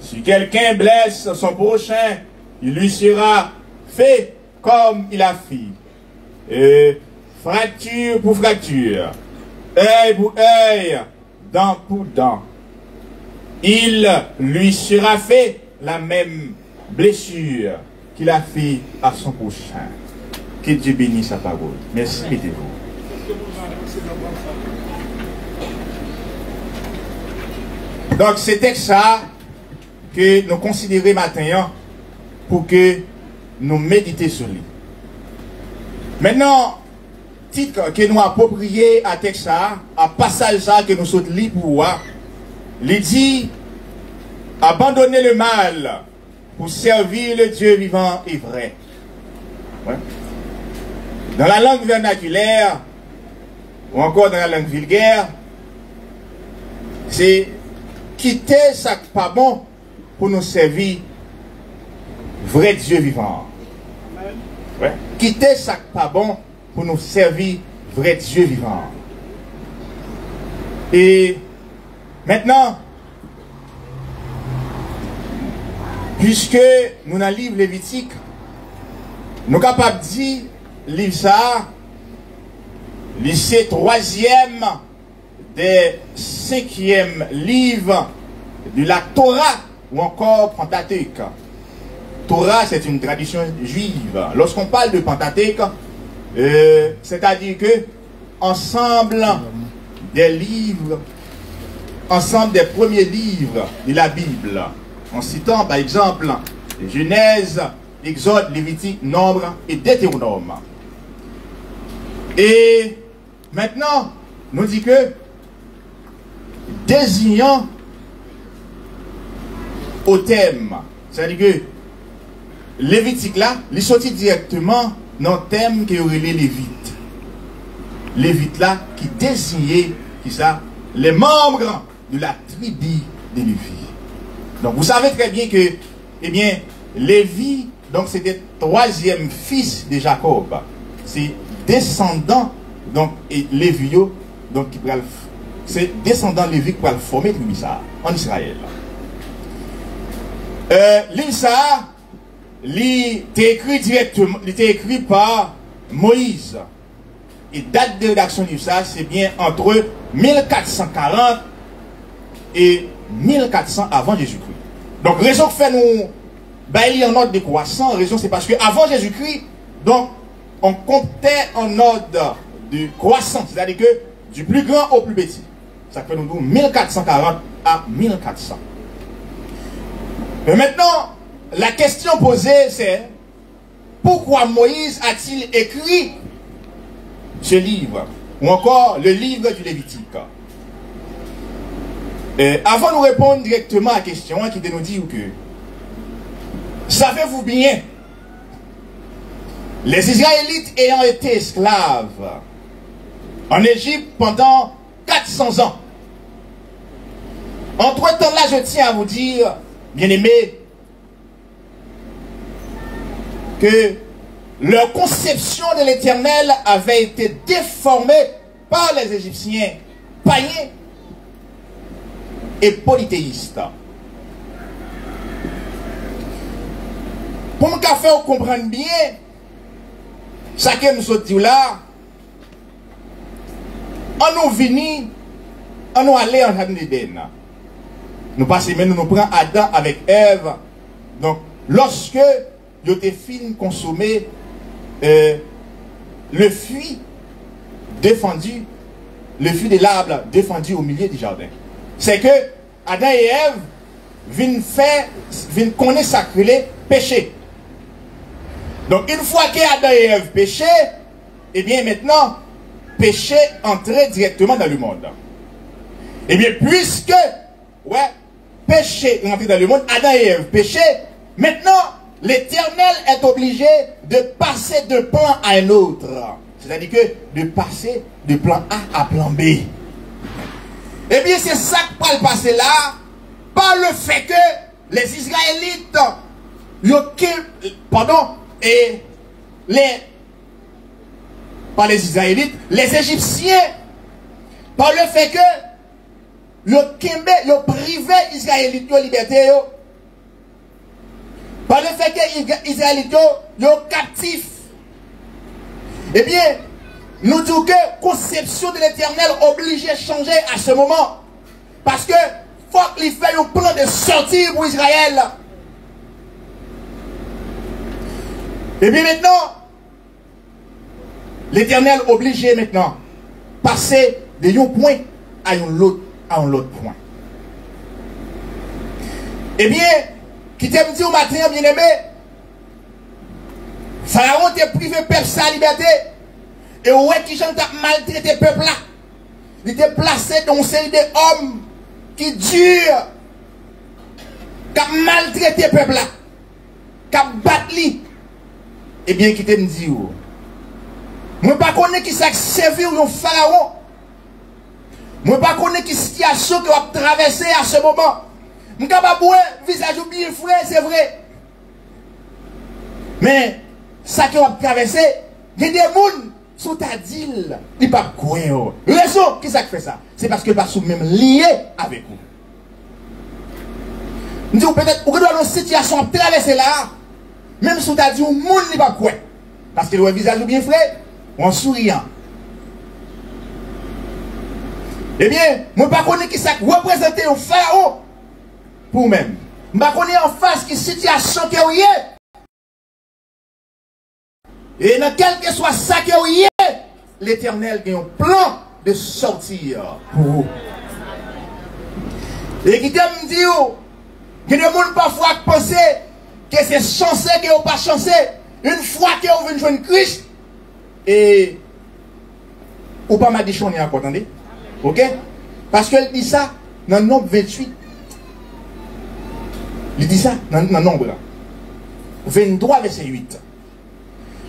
Si quelqu'un blesse son prochain, il lui sera fait comme il a fait. Fracture pour fracture, œil pour œil, dent pour dent. Il lui sera fait la même blessure qu'il a fait à son prochain. Que Dieu bénisse sa parole. Merci, mettez-vous. Donc, c'était ça que nous considérons maintenant pour que nous méditions sur lui. Maintenant, titre que nous approprions à texte ça, à passage ça que nous sommes libres pour voir, il dit abandonner le mal pour servir le Dieu vivant et vrai. Ouais. Dans la langue vernaculaire, ou encore dans la langue vulgaire, c'est quitter ça qui n'est pas bon pour nous servir vrai Dieu vivant. Ouais. Quitter ça qui n'est pas bon pour nous servir vrai Dieu vivant. Et maintenant, puisque nous dans le livre Lévitique, nous sommes capables de dire, livre ça, c'est troisième des 5e livres de la Torah ou encore Pentateuque. Torah, c'est une tradition juive. Lorsqu'on parle de Pentateuque, c'est-à-dire que ensemble des livres, ensemble des premiers livres de la Bible, en citant par exemple Genèse, Exode, Lévitique, Nombre et Deutéronome. Et maintenant, nous dit que désignant au thème, c'est-à-dire que Lévitique là, il sortit directement dans le thème qui aurait les Lévites. Lévites là qui désignait qui ça, les membres de la tribu des Lévites. Donc vous savez très bien que, eh bien, Lévi, donc c'était le 3e fils de Jacob. C'est descendant, donc, et Lévio, donc c'est descendant Lévi qui va le former tribu ça en Israël. L'Insa, il était écrit directement, il était écrit par Moïse. Et date de rédaction du ça, c'est bien entre 1440 et 1400 avant Jésus-Christ. Donc, raison que fait nous bailler en ordre décroissant, raison c'est parce que avant Jésus-Christ, donc, on comptait en ordre de croissance, c'est-à-dire que du plus grand au plus petit. Ça fait nous 1440 à 1400. Mais maintenant, la question posée, c'est pourquoi Moïse a-t-il écrit ce livre, ou encore le livre du Lévitique? Avant de nous répondre directement à la question, qui nous dit que savez-vous bien, les Israélites ayant été esclaves en Égypte pendant 400 ans, entre-temps là, je tiens à vous dire, bien-aimés, que leur conception de l'Éternel avait été déformée par les Égyptiens païens et polythéistes. Pour me faire comprendre bien, chacun nous a dit là, on nous vini, on nous allait en Jardin d'Éden. Nous passons maintenant, nous prenons Adam avec Ève. Donc, lorsque ils ont fini de consommer le fruit défendu, le fruit de l'arbre défendu au milieu du jardin. C'est que Adam et Ève viennent connaître sacré péché. Donc une fois qu'Adam et Ève péché, eh bien maintenant, péché entrait directement dans le monde. Eh bien puisque, péché rentré dans le monde, Adam et Ève péché, maintenant l'Éternel est obligé de passer d'un plan à un autre. C'est-à-dire que de passer de plan A à plan B. Eh bien c'est ça qui va le passer là, par le fait que les Israélites, par les Israélites, les Égyptiens, par le fait que le privé Israélite de liberté, par le fait que les Israélites sont captifs, eh bien, nous disons que la conception de l'Éternel oblige à changer à ce moment. Parce que faut qu'il fasse un plan de sortie pour Israël. Et bien maintenant, l'Éternel oblige maintenant passer de un point à un autre point. Eh bien, qui t'aime dit au matin, bien aimé, Pharaon t'a privé peuple sa liberté. Et ouais, qui j'en t'a maltraité peuple là. Il était placé dans une série d'hommes qui durent, qui ont maltraité peuple là, qui ont battu. Eh bien, qui t'aime dit, moi ne connais pas qui s'est servi au Pharaon. Moi ne connais pas qui situation qui va traverser à ce moment. Je ne sais pas visage bien frais, c'est vrai. Mais, ça qui va traverser, il y a des gens sous ta deal, ils ne peuvent pas quoi. Raison, qui ça fait ça? C'est parce que pas sous même lié avec vous. Nous disons peut-être, vous avez une situation à traverser là, même sous ta dit, le monde n'est pas quoi. Parce que le visage bien frais, en souriant. Eh bien, moi ne connais pas qui ça représente un pharaon pour vous-même. Je ne connais pas en face qui situation qui est. Et dans quel que soit ça qui est, l'Éternel a un plan de sortir pour vous. Et qui t'aime dire, que les gens parfois pensent que c'est chanceux que vous pas chanceux. Une fois que vous venez jouer Christ, et ou pas m'a dit qu'on est encore, attendez? Ok? Parce qu'elle dit ça dans le nombre 28. Il dit ça dans le nombre 23, verset 8.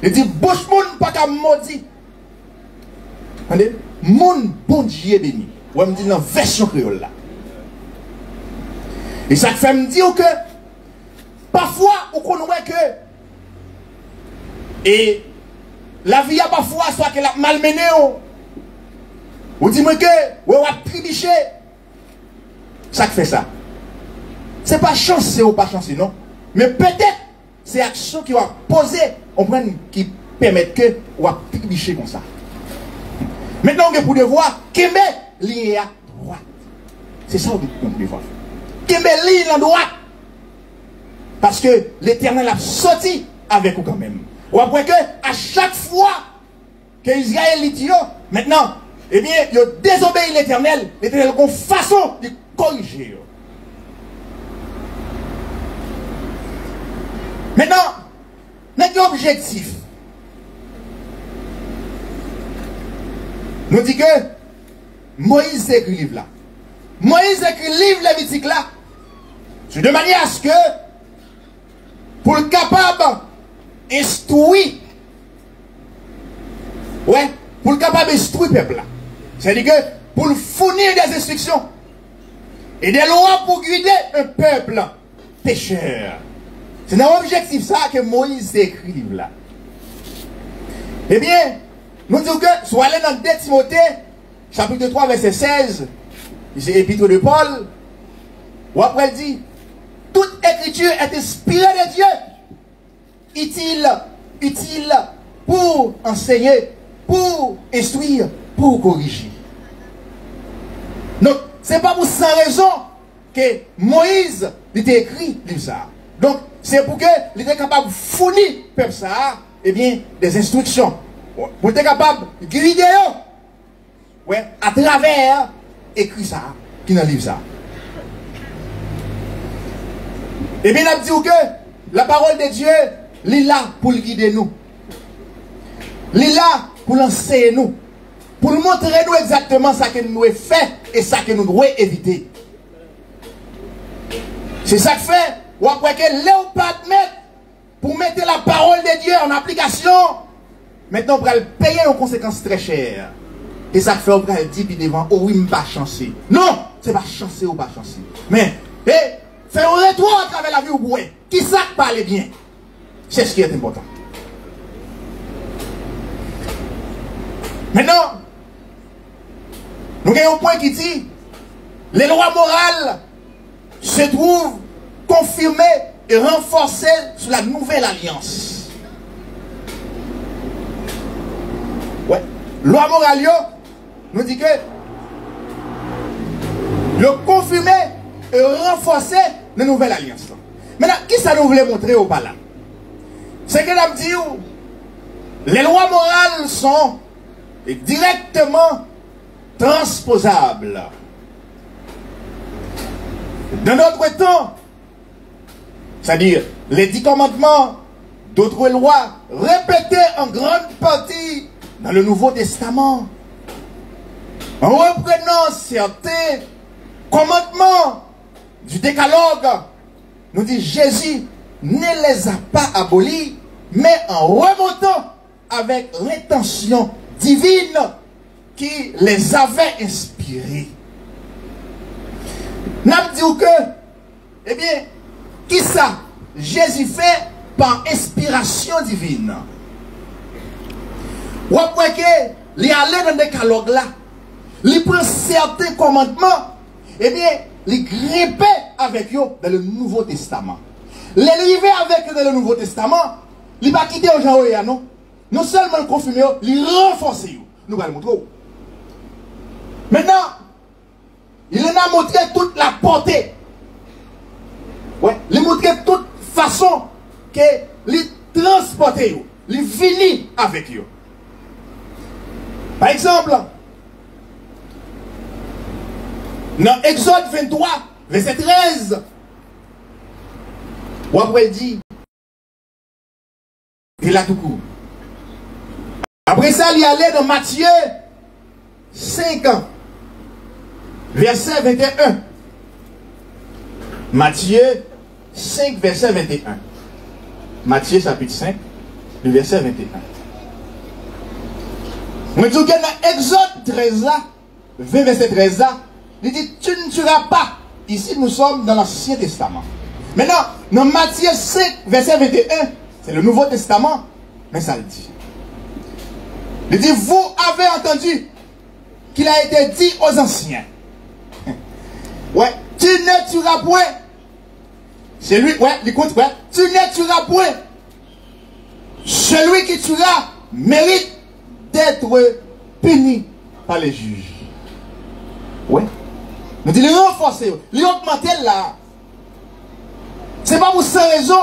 Il dit, bouche moun pas qu'à maudit. Attendez? Moun bon Dieu béni. Ou elle me dit dans la version créole là. Et ça fait me dire que parfois, on connaît que et la vie a parfois soit qu'elle a malmené ou dit-moi que ou a tribiché. Ça fait ça. C'est pas chanceux ou pas chanceux, non. Mais peut-être c'est action qui va poser, qui permettent que ou a tribiché comme ça. Maintenant, on pour devoir qu'aimer lié à droite. C'est ça qu'on peut voir. Qu'aimer lié à droite. Parce que l'Éternel a sorti avec vous quand même. Ou après que à chaque fois que Israël maintenant, eh bien, il désobéit l'Éternel. L'Éternel a une façon de corriger. Maintenant, notre objectif, nous dit que Moïse écrit le livre là. Moïse écrit le livre Lévitique là. De manière à ce que, pour le capable d'instruire, pour le capable d'instruire le peuple là. C'est-à-dire que, pour le fournir des instructions et des lois pour guider un peuple pécheur. C'est dans l'objectif ça que Moïse écrit le livre là. Eh bien, nous disons que, soit allé dans 2 Timothée, chapitre 3, verset 16, c'est l'épître de Paul, où après il dit, toute écriture est inspirée de Dieu, utile pour enseigner, pour instruire, pour corriger. Donc, ce n'est pas pour sans raison que Moïse a écrit le livre ça. Donc, c'est pour qu'il était capable de fournir peuple ça, eh bien, des instructions. Pour être capable de guider à travers écrit ça, qui dans le livre ça. Et bien, on a dit que la parole de Dieu, elle est là pour guider nous. Elle est là pour l'enseigner nous. Pour nous montrer nous exactement ce que nous avons fait et ce que nous devons éviter. C'est ça que fait. Ou après que Léopard met pour mettre la parole de Dieu en application. Maintenant, on va payer aux conséquences très chères. Et ça fait, on va dire devant, oh oui, je ne pas chancer. Non, ce n'est pas chancer ou pas chancer. Mais, faire un retour à travers la vie ou quoi. Qui ça parle bien? C'est ce qui est important. Maintenant, nous avons un point qui dit, les lois morales se trouvent confirmées et renforcées sous la nouvelle alliance. Ouais. Loi morale, nous dit que le confirmé et renforcé la nouvelle alliance. Maintenant, qui ça nous voulait montrer au pas là? C'est que nous dit, les lois morales sont directement transposables. Dans notre temps, c'est-à-dire les 10 commandements, d'autres lois répétées en grande partie dans le Nouveau Testament, en reprenant certains commandements du décalogue, nous dit Jésus ne les a pas abolis, mais en remontant avec l'intention divine qui les avait inspirés. Nous disons que, eh bien, qui ça? Jésus fait par inspiration divine. Ou après que, il allait dans le décalogue là, il prend certains commandements, eh bien, il grimpait avec eux dans le Nouveau Testament. Les livrer avec eux dans le Nouveau Testament, il va quitter aux gens, non? Non seulement le confirmer, il renforce. Nous allons le montrer. Maintenant, il en a montré toute la portée. Ouais, il a montré toute façon que il transporter, il finit avec eux. Par exemple, dans Exode 23, verset 13, où après il dit, il a tout court. Après ça, il y allait dans Matthieu 5, verset 21. Matthieu 5, verset 21. Matthieu chapitre 5, le verset 21. On dit que dans Exode 13 là, 20 verset 13 là, il dit tu ne tueras pas. Ici nous sommes dans l'Ancien Testament. Maintenant, dans Matthieu 5, verset 21, c'est le Nouveau Testament, mais ça le dit. Il dit vous avez entendu qu'il a été dit aux anciens. Ouais, tu ne tueras point. C'est lui, ouais, écoute, ouais, tu ne tueras point. Celui qui tuera mérite d'être puni par les juges. Ouais. Nous disons, les renforcer, les augmenter là. C'est pas pour cette raison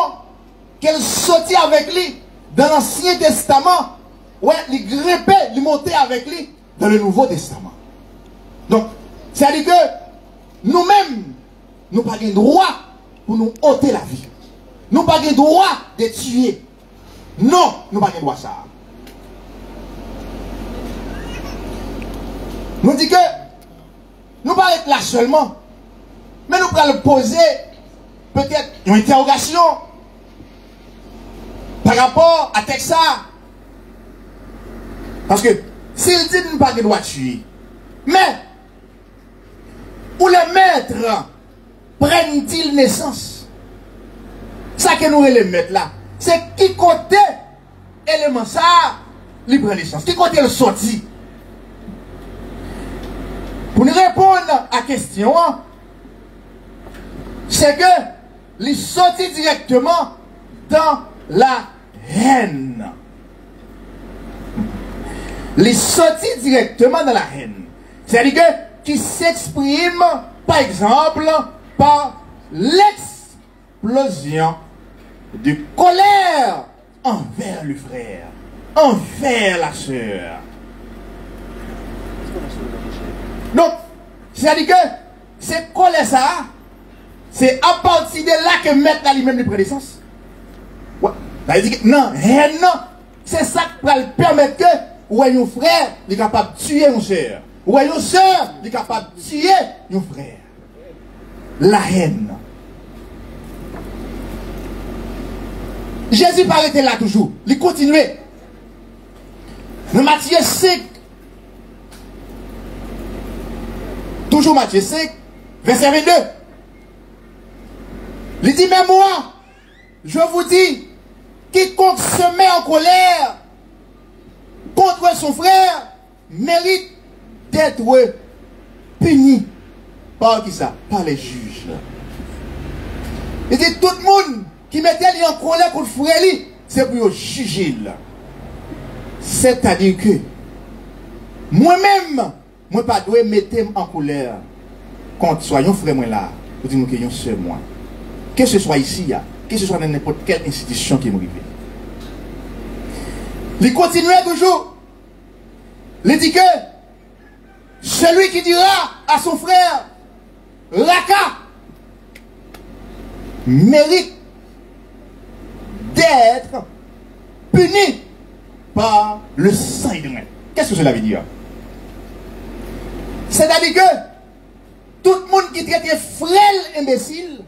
qu'elle sortit avec lui dans l'Ancien Testament. Ouais, les grimpait, les montait avec lui dans le Nouveau Testament. Donc, c'est-à-dire que nous-mêmes, nous n'avons pas le droit pour nous ôter la vie. Nous n'avons pas le droit de tuer. Non, nous n'avons pas le droit de ça. Nous disons que nous ne pouvons pas être là seulement, mais nous pouvons poser peut-être une interrogation par rapport à Texas. Parce que s'il dit nous pas de droit de tuer, mais où les maîtres prennent-ils naissance? Ça que nous les mettre là, c'est qui côté élément ça, il prend naissance, qui côté le sorti. Pour nous répondre à la question, c'est que il sortit directement dans la haine. Il sortit directement dans la haine. C'est-à-dire que qui s'exprime, par exemple, par l'explosion de colère envers le frère, envers la sœur. Donc, c'est-à-dire que cette colère ça, c'est à partir de là que mettre lui-même les prédécence. Ouais. Il dit que non, non. C'est ça qui va le permettre que, ouais, un frère, il est capable de tuer une soeur. Ouais, une soeur, il est capable de tuer un frère. La haine. Jésus pas arrêté là toujours. Il continuait. Dans Matthieu 5, toujours Matthieu 5, verset 22. Il dit, mais moi, je vous dis, quiconque se met en colère contre son frère mérite d'être puni. Par qui ça? Par les juges. Il dit, tout le monde qui mettait lui en colère contre le frère, c'est pour juger. C'est-à-dire que moi-même, moi pas dois mettre en colère contre soyons frère moi là, pour dire que c'est moi. Que ce soit ici, que ce soit dans n'importe quelle institution qui me arrive. Il continuait toujours. Il dit que celui qui dira à son frère Raka mérite d'être puni par le sang de l'humain. Qu'est-ce que cela veut dire? C'est-à-dire que tout le monde qui traite frêle imbécile,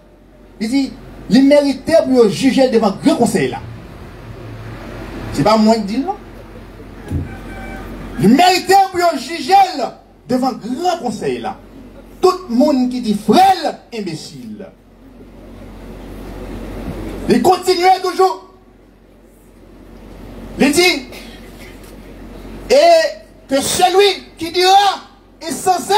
il dit, il méritait pour juger devant le grand conseil là. C'est pas moi qui dis là. Il méritait pour juger devant le grand conseil là. Tout le monde qui dit frêle imbécile. Il continuait toujours. Il dit, et que celui qui dira est censé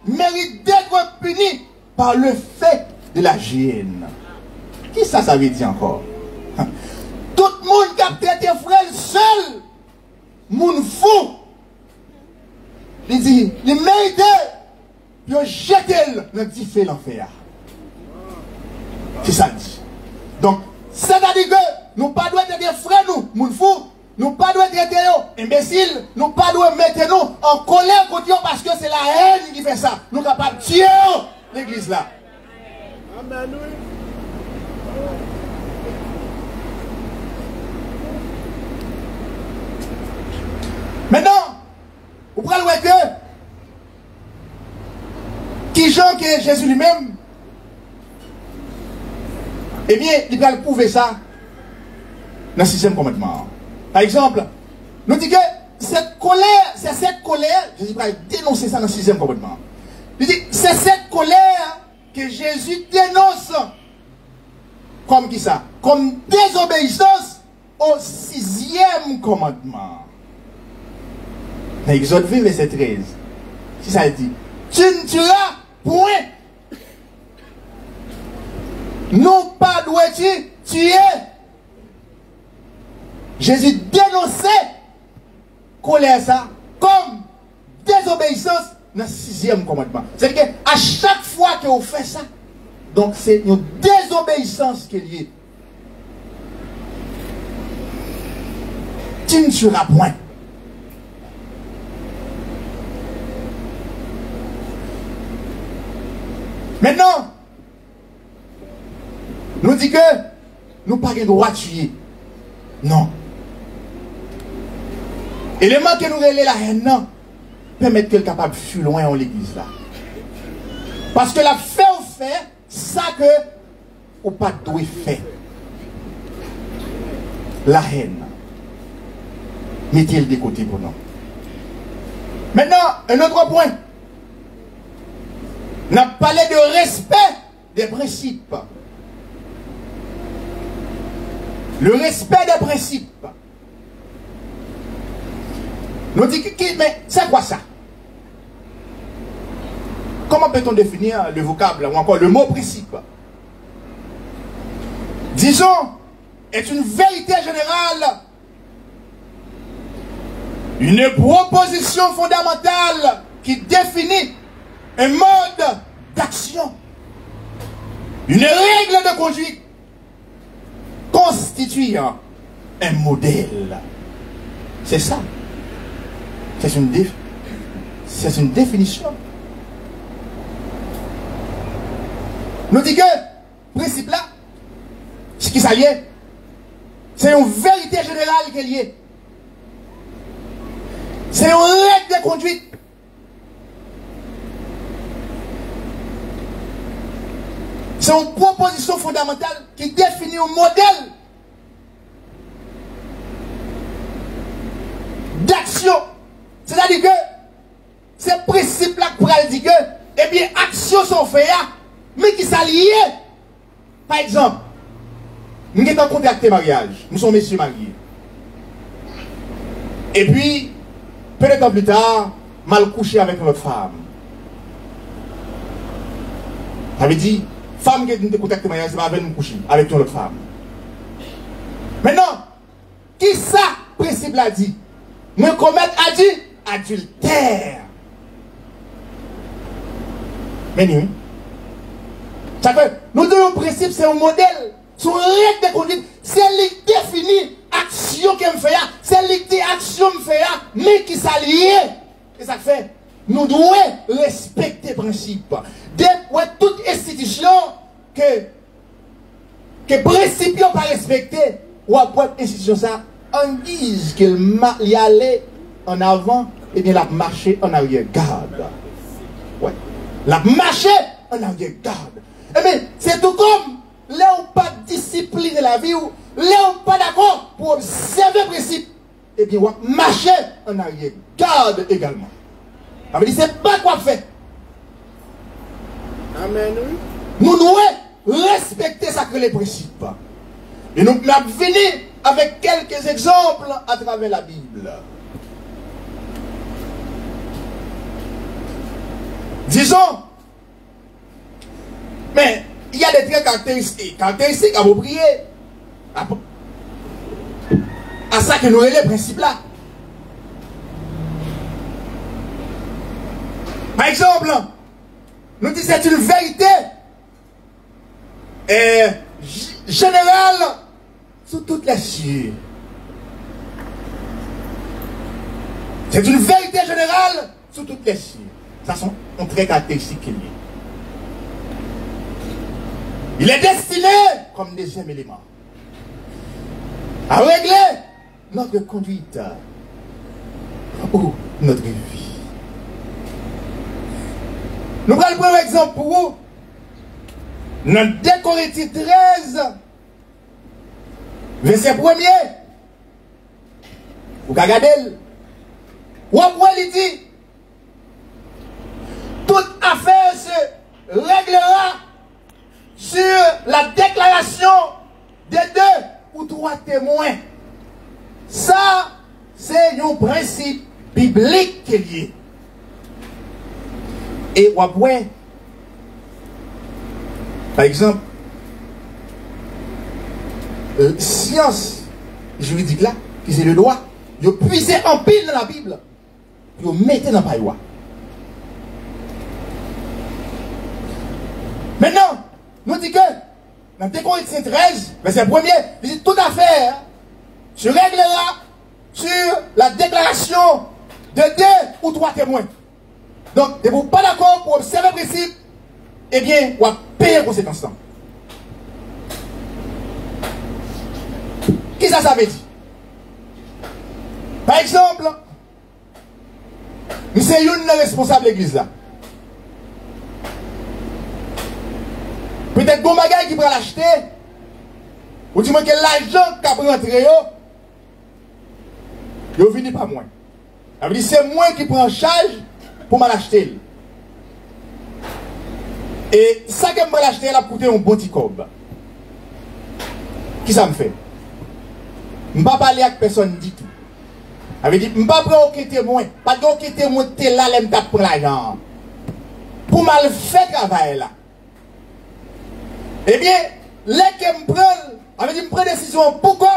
mérite d'être puni par le fait de la gêne. Qui ça veut dire encore? Tout le monde qui a traité frère seul, moun fou. Il dit, il mérite de jeter dans le petit feu l'enfer. C'est ça dit. Donc, c'est-à-dire que nous ne pouvons pas traiter frère nous, moun fou. Nous ne pouvons pas traiter nous imbéciles. Nous ne pouvons pas mettre nous en colère contre eux parce que c'est la haine qui fait ça. Nous sommes capables de tuer l'église là. Amen. Maintenant, vous prenez le que qui Jean qui est Jésus lui-même, eh bien, il va prouver ça dans le 6e commandement. Par exemple, nous disons que cette colère, c'est cette colère, Jésus va dénoncer ça dans le 6e commandement. Il dit, c'est cette colère que Jésus dénonce comme qui ça? Comme désobéissance au 6e commandement. Dans Exode 20, verset 13. Si ça dit, tu ne tueras point. Non pas dois-tu tuer. Jésus dénonçait colère ça comme désobéissance dans le 6e commandement. C'est-à-dire qu'à chaque fois que vous faites ça, donc c'est une désobéissance qui est liée. Tu ne tueras point. Maintenant, nous dit que nous n'avons pas le droit de tuer. Non. Élément que nous relèvons la haine, non, permettre qu'elle soit capable de fuir loin en l'église là. Parce que la fait ou fait, ça que ou pas doit faire. La haine. Mettez-le de côté pour nous. Maintenant, un autre point. On a parlé de respect des principes. Le respect des principes. Nous disons que, mais c'est quoi ça? Comment peut-on définir le vocable ou encore le mot principe? Disons, est une vérité générale, une proposition fondamentale qui définit un mode d'action, une règle de conduite constituant un modèle. C'est ça. C'est une définition. Nous dit que, principe là, ce qui ça lié, c'est une vérité générale qui est liée. C'est une règle de conduite. C'est une proposition fondamentale qui définit un modèle d'action. C'est-à-dire que ces principes-là pour dire que, eh bien, actions sont faites, mais qui s'allient. Par exemple, nous sommes en contact mariage, nous sommes messieurs mariés. Et puis, peu de temps plus tard, mal couché avec notre femme. Ça veut dire, femme qui est en contact mariage, c'est pas avec nous coucher, avec une autre femme. Maintenant, qui ça, principe l'a dit? Nous commettre adultère. Mais nous, ça fait, nous donnons un principe, c'est un modèle, c'est une règle de conduite, c'est lui qui définit action qu'elle me fait, c'est lui qui dit action me fait, mais qui s'allie. Et ça fait, nous devons respecter le principe. Dès toute institution que principe n'est pas respecté, ou après institution ça, en guise qu'elle y allait en avant, et bien la marché en arrière-garde. Ouais. La marché en arrière-garde. Eh bien, c'est tout comme là où pas de discipline de la vie, ou là où pas d'accord pour observer le principe, eh bien, on marcher en arrière-garde également. Ça veut dire, c'est pas quoi faire. Amen. Nous devons respecter ça que les principes. Et nous avons fini avec quelques exemples à travers la Bible. Disons, mais il y a des traits caractéristiques appropriés à ça que nous avons les principes là. Par exemple, nous disons c'est une vérité générale sur toutes les cieux. C'est une vérité générale sur toutes les cieux. Ça sont un trait caractéristique qu'il y a. Il est destiné comme deuxième élément à régler notre conduite ou notre vie. Nous prenons le premier exemple pour vous. Dans 2 Corinthiens 13, verset 1er. Vous regardez. Ou après il dit, toute affaire se réglera sur la déclaration des 2 ou 3 témoins. Ça, c'est un principe biblique qui est lié. Et après, par exemple, science juridique là, qui c'est le droit, vous puisez en pile dans la Bible, vous mettez dans la pailloire. Maintenant, nous dit que dans 2 Corinthiens 13, verset 1er, il dit toute affaire se réglera sur la déclaration de 2 ou 3 témoins. Donc, si vous n'êtes pas d'accord pour observer le principe, eh bien, vous allez payer les conséquences. Qui ça veut dire? Par exemple, nous sommes une responsable de l'église là. Peut-être bon bagage qui prend l'acheter, ou dis-moi que l'argent qui a rentré, il ne vient pas moins. Ça veut dire c'est moi qui prends en charge pour m'en acheter. Et ça que je vais l'acheter, elle a coûté un bon petit cob. Qui ça me fait? Je ne vais pas parler avec personne du tout. Ça veut dire, je ne vais pas prendre aucun témoin. Pas aucun témoin là, je vais prendre l'argent. Pour mal faire travail là. Eh bien, les que je prends, je prends une décision pour comme,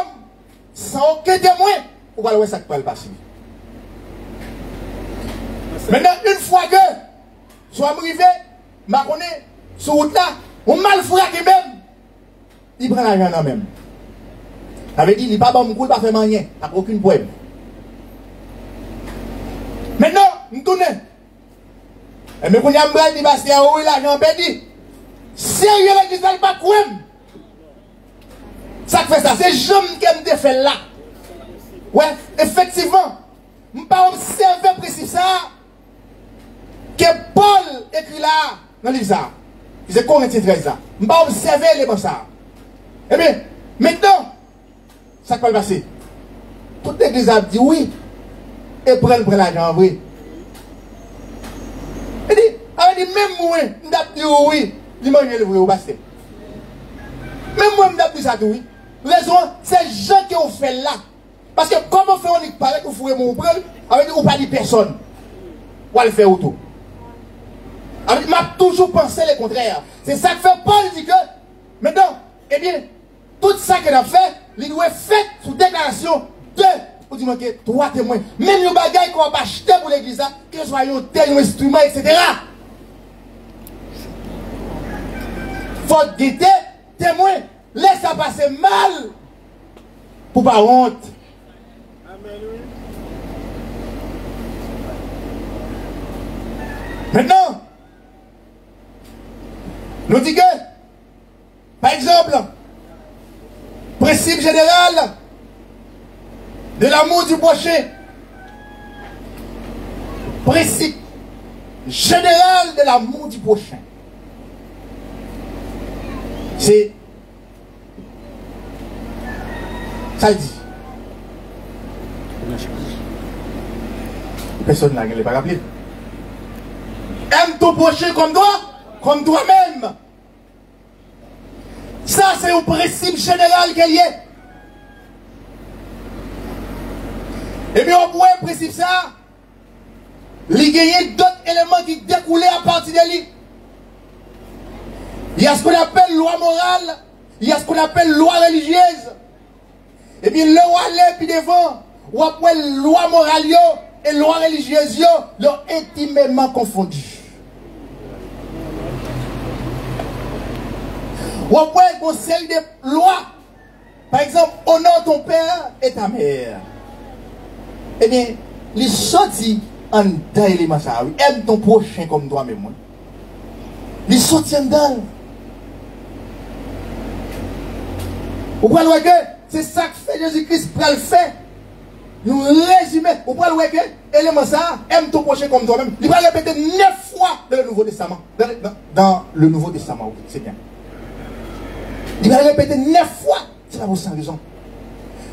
sans aucun témoin, pour voir ça qui peut le passer. Maintenant, une fois que je suis arrivé, je connais, sur route là, on mal frappé même, il prend l'argent même. Ça veut dire, il n'est pas bon, il ne pas faire rien, il n'a aucun problème. Maintenant, je tourne. Et mais quand il y a un bras, il va se dire, oui, l'argent perdu. Sérieux, l'église n'est pas quoi. Ça fait ça, c'est jamais qu'elle me fait là. Ouais, effectivement, je ne peux pas observer précis ça que Paul écrit là dans le livre ça. C'est Corinthiens 13 là. Je ne peux pas observer les mots ça. Eh bien, maintenant, ça va passer. Toute l'église a dit oui. Et prend l'argent, oui. Il dit, même moi, je dis oui. Il mange le vrai au basket. Même moi, je dis ça oui. Raison, c'est les gens qui ont fait là. Parce que comment fait on paraît que vous fouillez mon prendre, avec ou pas dit personne. Ou le faire autour. Je m'a toujours pensé le contraire. C'est ça que fait Paul dit que maintenant, eh bien, tout ça qu'il a fait, il doit être fait sous déclaration de, vous dites que 3 témoins. Même les bagages qu'on va acheter pour l'église, que ce soit un tel, un instrument, etc. Faut guetter, témoin, laisse ça passer mal pour pas honte. Maintenant, nous disons que, par exemple, principe général de l'amour du prochain, principe général de l'amour du prochain, c'est ça dit. Personne n'a pas rappelé. Aime ton prochain comme toi-même. Ça, c'est un principe général qu'il y a. Et bien, on pourrait un principe ça, il y a d'autres éléments qui découlent à partir de lui. Il y a ce qu'on appelle loi morale, il y a ce qu'on appelle loi religieuse. Et bien, le roi allait puis devant, ou après loi morale et loi religieuse, ils sont intimement confondus. Ou après, une série de lois. Par exemple, honore ton père et ta mère. Eh bien, les sortis en dedans les massacres. Aime ton prochain comme toi-même. Les sortis en dedans. Vous pouvez voir que c'est ça que fait Jésus-Christ pour le faire. Nous résumons. Vous pouvez voir que élément ça, aime ton prochain comme toi-même. Il va répéter 9 fois dans le Nouveau Testament. Dans le Nouveau Testament, c'est bien. Il va répéter 9 fois. C'est pas pour sans raison.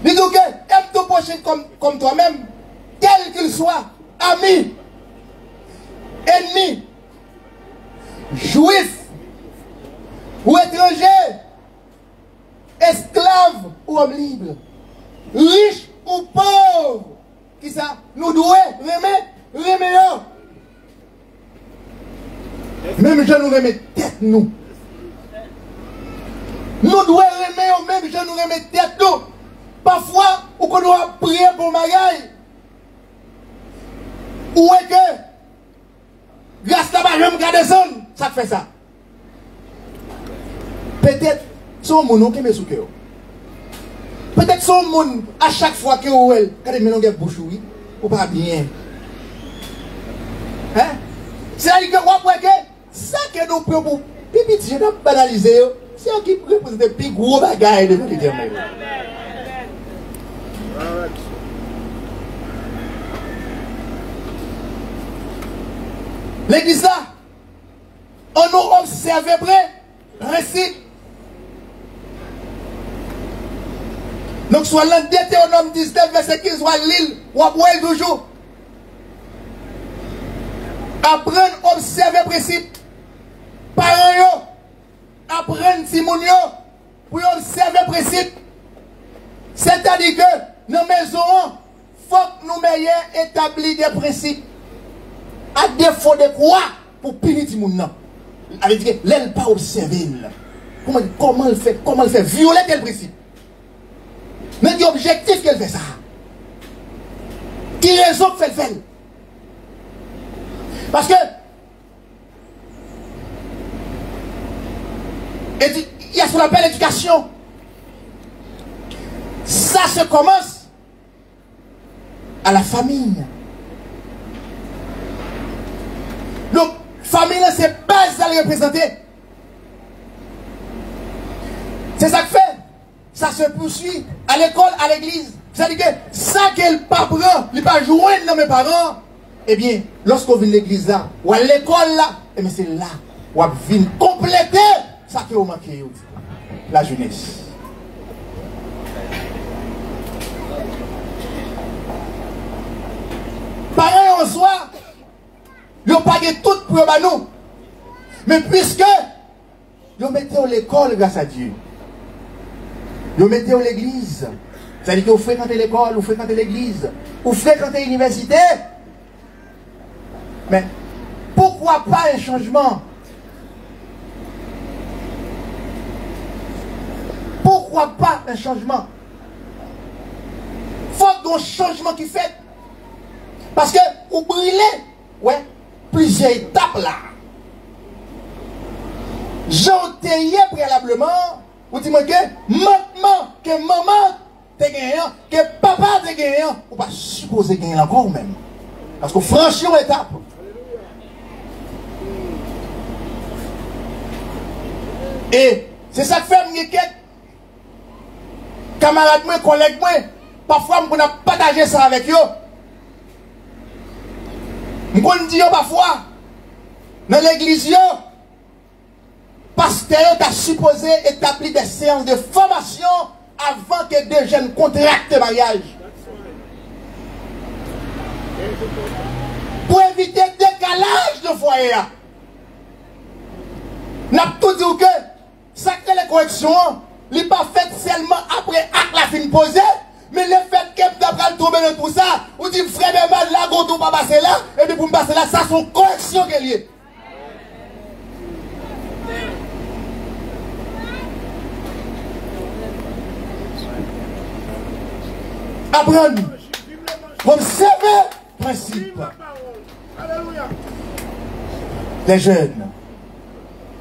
Il dit que aime ton prochain comme toi-même, quel qu'il soit, ami, ennemi, juif ou étranger, esclave ou homme libre, riche ou pauvre, qui ça nous doit remettre. Même je nous remets tête nous. Nous devons remettre même je nous remets tête nous. Parfois, on doit prier pour magaille. Où est que grâce à ma je me descendre, ça fait ça. Peut-être son monde qui me souke. Peut-être son monde à chaque fois que vous avez une bouche ou pas bien. Hein? C'est-à-dire que vous voyez que ça que nous pouvons pour petit je dois banaliser. C'est un qui représente des plus gros bagailles de l'éternel. L'église là, on nous observe près, récit. Donc, soit l'an Deutéronome 19, verset 15, soit l'île, ou après toujours. Apprendre, observer principe. Parents, apprendre Simonio, pour observer principe. C'est-à-dire que, dans la maison, il faut que nous ayons établi des principes. À défaut de quoi pour punir tout le monde. Elle dit que l'elle pas observer. Comment elle fait violer tel principe. Mais dit objectif qu'elle fait ça. Qui raison que fait le fait. Parce que il y a ce qu'on appelle l'éducation. Ça se commence à la famille. Donc, famille, c'est base à le représenter. C'est ça que fait. Ça se poursuit à l'école, à l'église. C'est-à-dire que ça qu'elle pas prend, il pas joindre dans mes parents. Eh bien, lorsqu'on vient à l'église là, ou à l'école là, eh bien c'est là où on vient compléter ça qui a manqué. La jeunesse. Pareil en soi, ils n'ont pas tout pour nous. Mais puisque ils mettaient à l'école grâce à Dieu, ils mettaient à l'église, c'est-à-dire que vous fréquentez l'école, vous fréquentez l'église, vous fréquentez l'université, mais pourquoi pas un changement? Pourquoi pas un changement? Faut qu'il y ait un changement qui fait. Parce que vous brûlez, ouais, plusieurs étapes là. J'entendais préalablement, vous dites que maintenant, que maman te gagnant, que papa te gagnant, vous ne pas supposer gagner encore même. Parce que franchir une étape. Et c'est ça que fait mes camarades, mes collègues, parfois on a partagé ça avec eux. On dit parfois, dans l'église, pasteur a supposé établir des séances de formation avant que deux jeunes contractent le mariage. Pour éviter le décalage de foyer. Nous avons tout dit que ça que les corrections, n'est pas fait seulement après la fin posée, mais le fait que nous avons trouvé dans tout ça, vous dites frère de mal, là, quand on va passer là, et puis pour me passer là, ça sont corrections qui est liée. Apprendre, observer le principe. Les jeunes,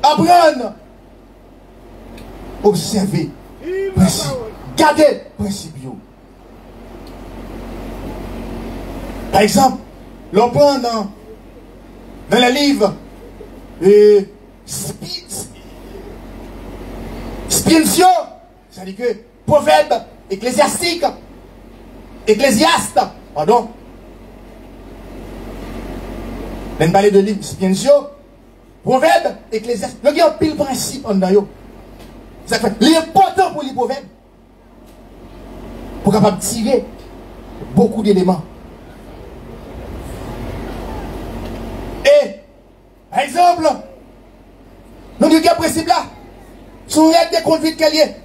apprendre, observer le principe. Gardez le principe. Par exemple, l'on prend dans les livres Spirituaux, c'est-à-dire que proverbe ecclésiastique, ecclésiaste, pardon. On parle de livres spirituaux, proverbe ecclésiaste. Il y a un pile principe en dedans. Ça fait l'important pour les proverbes, pour capable tirer beaucoup d'éléments. Et, par exemple, nous disons qu'il y a un principe là, sur règle de conduite qu'elle est.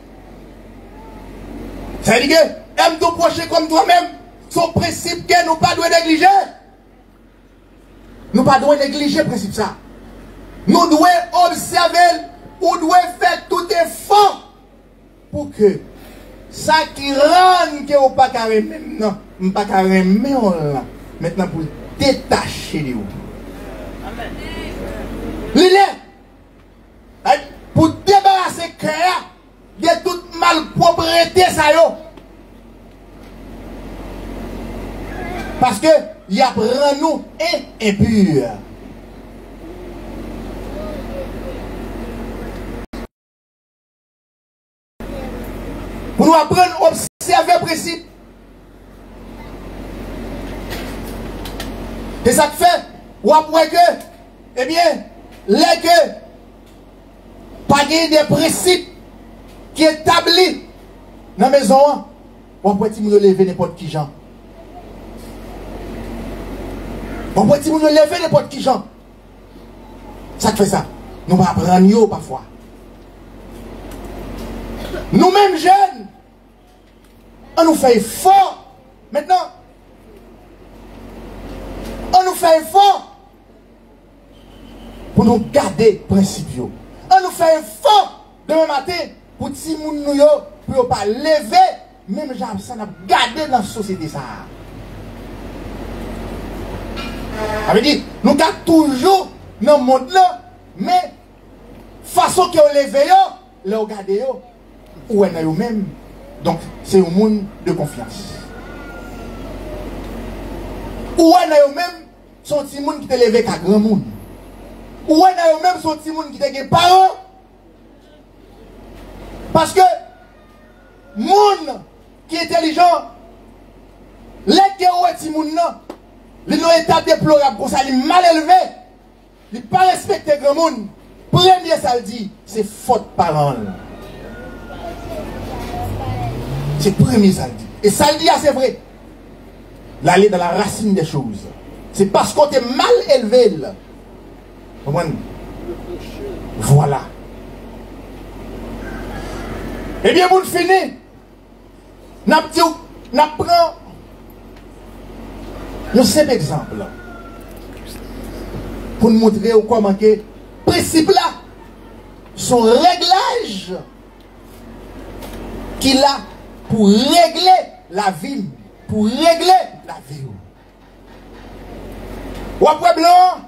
C'est-à-dire que, aime ton prochain comme toi-même, son principe que nous ne devons pas négliger. Nous ne devons pas négliger le principe ça. Nous devons observer, nous devons faire tout effort pour que ça qui rend que vous ne pas carré maintenant, vous ne pas carré maintenant pour détacher de vous. L'idée, pour débarrasser le cœur de toute malpropreté, ça y est. Parce que il apprend nous impurs. Pour nous apprendre à observer le principe. C'est ça que fait, ou après que, eh bien, les que, pas des principes qui établis dans la maison, ou après que nous lever n'importe qui gens. Ou après que nous lever n'importe qui gens. Ça que fait ça. Nous apprenons parfois. Nous-mêmes jeunes, on nous fait effort. Maintenant, on nous fait effort pour nous garder principaux. On nous fait effort demain matin pour que nous ne pouvons pas lever, même genre ça n'a gardé dans la société ça. Ça veut dire, nous avons toujours dans le monde là, mais façon que nous levons, nous regardons, ou est nous-mêmes. Donc, c'est un monde de confiance. Ou est nous-mêmes, son petit monde qui te levé qu'à grand monde. Ou est nous-mêmes, son petit monde qui te parents. Parce que, monde qui est intelligent, les qui ont été dans état déplorable, comme ça, il est mal élevé, il n'est pas respecté grand monde. Premier, ça le dit, c'est faute parole. C'est premier, ça le dit. Et ça le dit, c'est vrai. L'aller dans la racine des choses. C'est parce qu'on est mal élevé. Là. Voilà. Eh bien, vous finissez. Nous prenons un simple exemple. Pour nous montrer comment que principe là, son réglage qu'il a pour régler la vie. Pour régler la vie. Ou après blanc,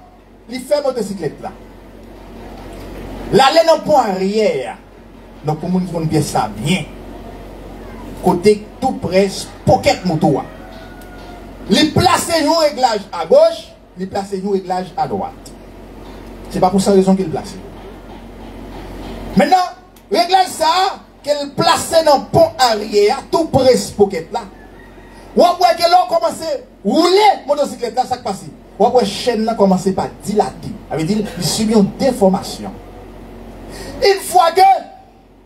il fait motocyclette là. L'aller dans le pont arrière. Donc pour nous qui bien ça bien. Côté tout près, pocket moto. Il place un réglage à gauche, il place un réglage à droite. C'est pas pour cette raison qu'il place. Maintenant, réglage ça, qu'elle place dans le pont arrière, tout près pocket là. Ou après que l'on commence à rouler motocyclette là, ça passe. Ou après chaîne là commence par dilater. Ça veut dire il subit une déformation. Une fois que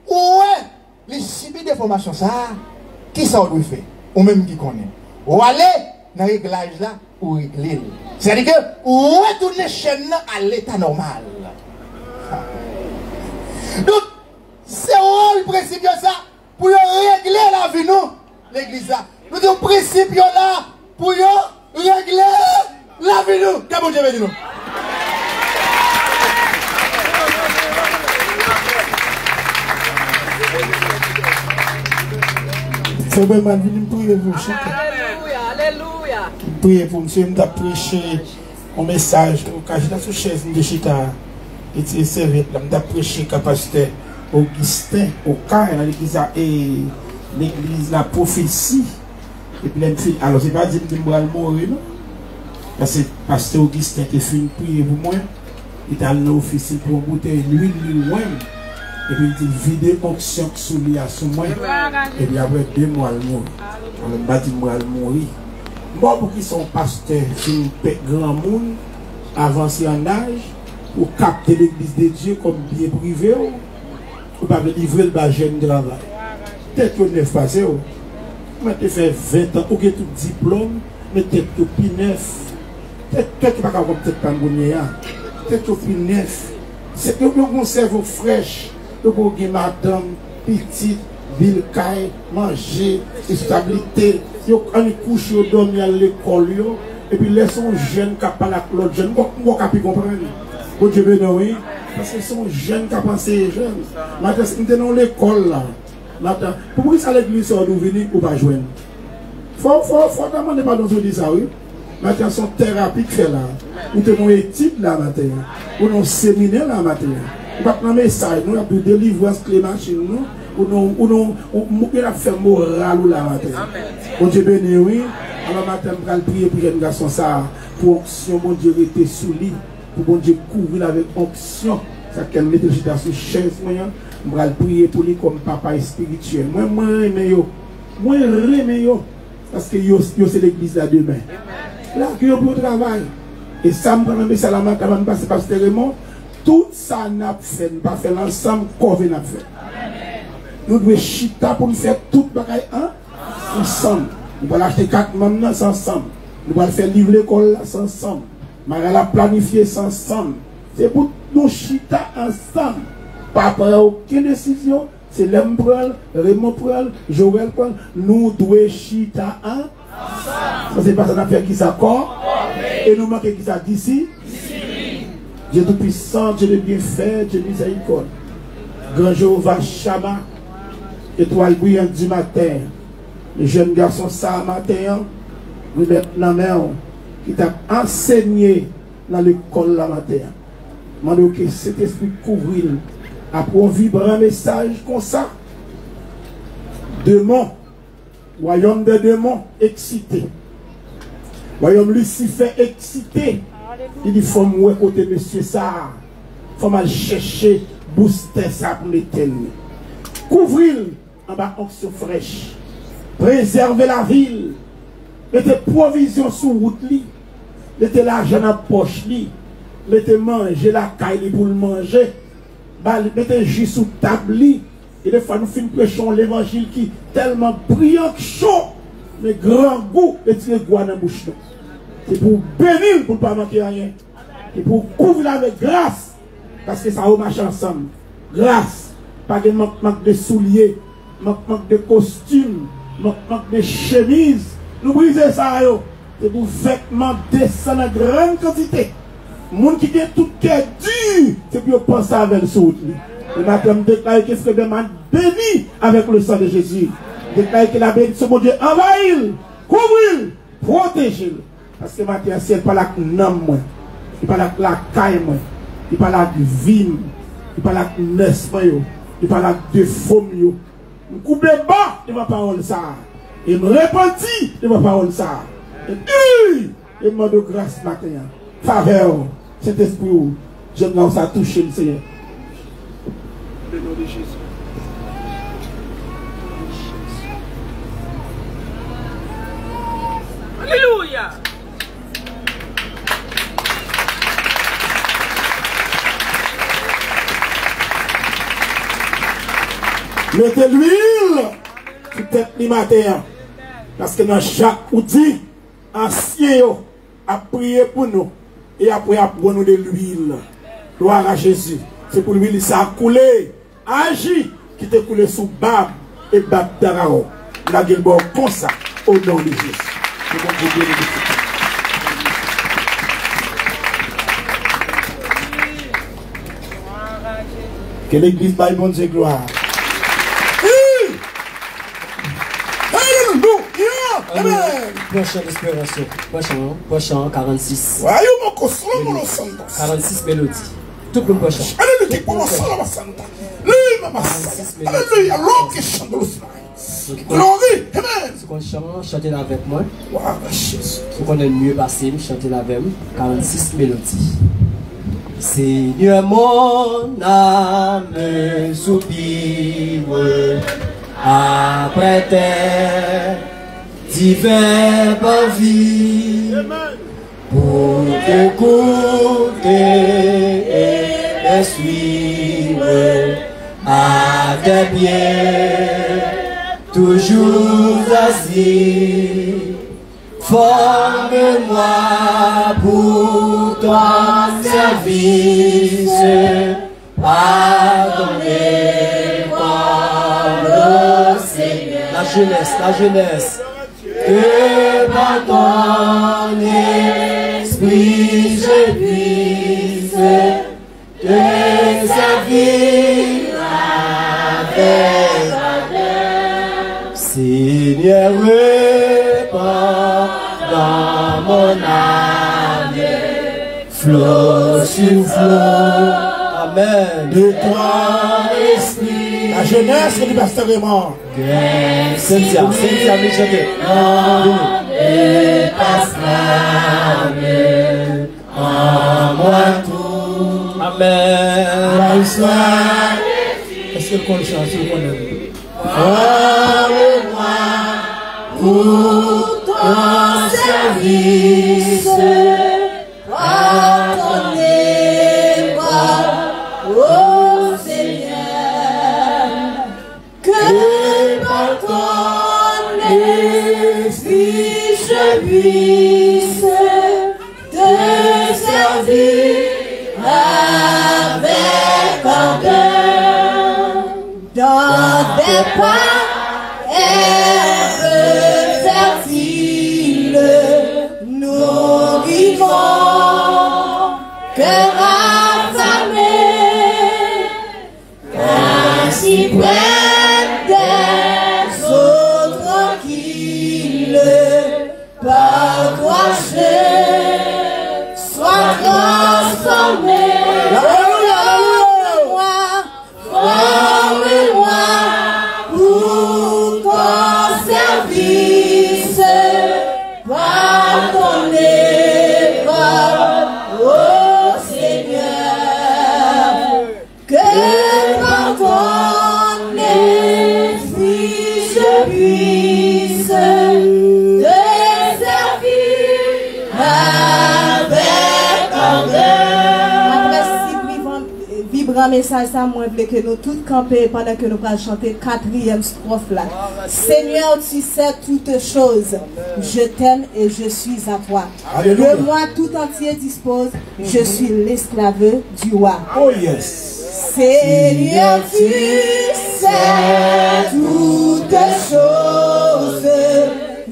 ouais, il subit une déformation, ça, qui ça doit faire? Ou même qui connaît. Ou aller dans le réglage là, ou régler. C'est-à-dire que ou retourner chaîne là à l'état normal. Donc, c'est le principe de ça pour régler la vie nous, l'église là. Nous avons un principe là pour régler la vie nous. Qu'est-ce que Dieu veut dire nous? C'est vraiment venu prier pour vous. Alléluia, alléluia. Priez pour monsieur, je prêcher un message. Quand j'étais sur la chaise de Chita, et c'est vrai, je prêché capacité Augustin, au cas, l'église, la prophétie. Et puis, alors, c'est pas dire que je vais mourir, non? Parce que pasteur Augustin qui fait une prière pour moi, il est allé à l'office pour goûter l'huile, loin. Et puis il vide l'onction sous lui à son moi. Et puis après 2 mois, il mourit. Alors, il m'a dit, moi, il mourit. Moi, pour qu'ils sont pasteurs, c'est un grand monde, avancé en âge, pour capter l'église de Dieu comme bien privé, ou pas livrer le jeune travail. Peut-être qu'on est passé. Moi, tu fais 20 ans, ou que tout diplôme, mais peut-être que plus neuf. Peut-être que pas comme peut-être pas peut-être que plus neuf. C'est que vous un cerveau fraîche, vous avez madame, petite, ville, caille, manger, stabilité. Vous avez couche, vous dormez à l'école, et puis laissez un jeune qui parle avec l'autre jeune. Vous pouvez comprendre. Vous Dieu béni, oui. Parce que c'est un jeune qui a pensé jeune. Maintenant, si nous sommes dans l'école là. Maintenant, pourquoi ça l'église sort nous venir ou pas joindre? Faut demander pas dans ce ça, oui. Maintenant, son thérapie fait là. Ou avons une étude là, maintenant. Ou un séminaire là, maintenant. Ou pas un message, nous avons des délivrance clé machine, nous. Ou nous avons fait moral là, maintenant. Bon Dieu béni, oui. Alors, maintenant, je vais prier pour les garçons ça. Pour onction, mon Dieu, était sous lit. Pour bon Dieu couvrir avec onction. Ça qu'elle mette sur la chaise, je vais prier pour lui comme papa spirituel. Moi, je remets yo. Parce que c'est l'église là demain. Là, que yo pour travail. Et ça me prend ça la main quand même passer par ce Raymond. Tout ça n'a fait, nous pas fait l'ensemble qu'on veut faire. Nous devons chita pour nous faire tout bagaille ensemble. Nous allons acheter 4 membres ensemble. Nous allons faire livrer l'école ensemble. Nous allons planifier ensemble. C'est pour nous chita ensemble. Pas prendre aucune décision. C'est l'homme prendre, Raymond prendre, Joël prendre. Nous devons chita ensemble. Ça c'est pas ça d'affaire qui s'accorde. Et nous manquons qui ça d'ici. Dieu tout-puissant, Dieu de bien fait, Dieu de miséricorde. Grand Jéhovah Shama, étoile brillante du matin. Les jeunes garçons ça matin, vous êtes dans la main qui t'a enseigné dans l'école la matin. Je demande que cet esprit couvrir après un vibrant message comme ça. Démons, royaume des démons excité. Royaume Lucifer excité. Il dit faut moi côté monsieur ça. Faut mal chercher booster ça pour l'éternel. couvrir en bas onction fraîche. Préserver la ville. Mettez provision sous route li. Mettez l'argent dans la poche li. Mettez manger la caille pour le manger. Mettez jus sous table li. Et des fois nous finissons prêchons l'évangile qui est tellement brillant que chaud. Mais grand goût et tirer goût dans la bouche. C'est pour bénir pour ne pas manquer rien. Et pour couvrir avec grâce. Parce que ça va marcher ensemble. Grâce. Pas de manque de souliers. Manque de costumes. Manque de chemises. Nous brisons ça. C'est pour vêtements descendre en grande quantité. Les gens qui ont tout cœur dur. C'est pour penser avec le soute. Le matin, je déclare que ce que m'a béni avec le sang de Jésus. Je déclare que la bénédiction de Dieu envahit, couvre, protège. Parce que matin, c'est pas la nom, il pas la caille, il pas la vie, il pas la naissance, il pas la défaut. Je coupe bas de ma parole ça. Et me repentis de ma parole ça. Et je demande de grâce matin. Faveur, cet esprit, j'aime là où ça touche le Seigneur. Le nom de Jésus. Alléluia. Mettez l'huile sur tête du matin. Parce que dans chaque outil, ancien a prié pour nous. Et après a pour nous de l'huile. Gloire à Jésus. C'est pour l'huile, ça a coulé. Agi qui te coulé sous Bab et Bab d'Arao. La gueule comme ça, au nom de Jésus. C'est bon pour Dieu. Que l'église baille bon Dieu gloire. Prochain d'espérance. Prochain 46. 46 mélodies. Tout le prochain. Alléluia. Glory. Amen. Si on chante, chantez avec moi. Si on est mieux passé, chantez avec moi. 46 mélodies. Seigneur, mon âme soupire après terre. Divers envies pour t'écouter et suivre à tes pieds, toujours assis. Forme-moi pour ton service, pardonnez-moi le Seigneur. La jeunesse. Que par ton esprit je puisse te servir avec ardeur. Seigneur, répands dans mon âme flot sur flot. Amen. De ton esprit. La jeunesse du pasteur est mort. Cynthia, mais chantez. Et passe l'âme en moi tout. Amen. Est-ce que le con chante? Forme-moi pour ton service. Pardonnez-moi, ô Seigneur, que par ton esprit je puisse te servir avec ardeur dans des pas herbes fertiles. Nous vivons cœur affamé, ainsi près des eaux tranquilles. Par toi je sois transformé. Forme-moi pour ton service. Pardonnez-moi, ô Seigneur, que par ton Pendant le message, ça, moi, je voulais que nous tous camper pendant que nous allons chanter 4e strophe là. Seigneur, tu sais toutes choses. Je t'aime et je suis à toi. Alléluia. Le moi tout entier dispose. Je suis l'esclave du roi. Oh yes. Seigneur, tu sais toutes choses.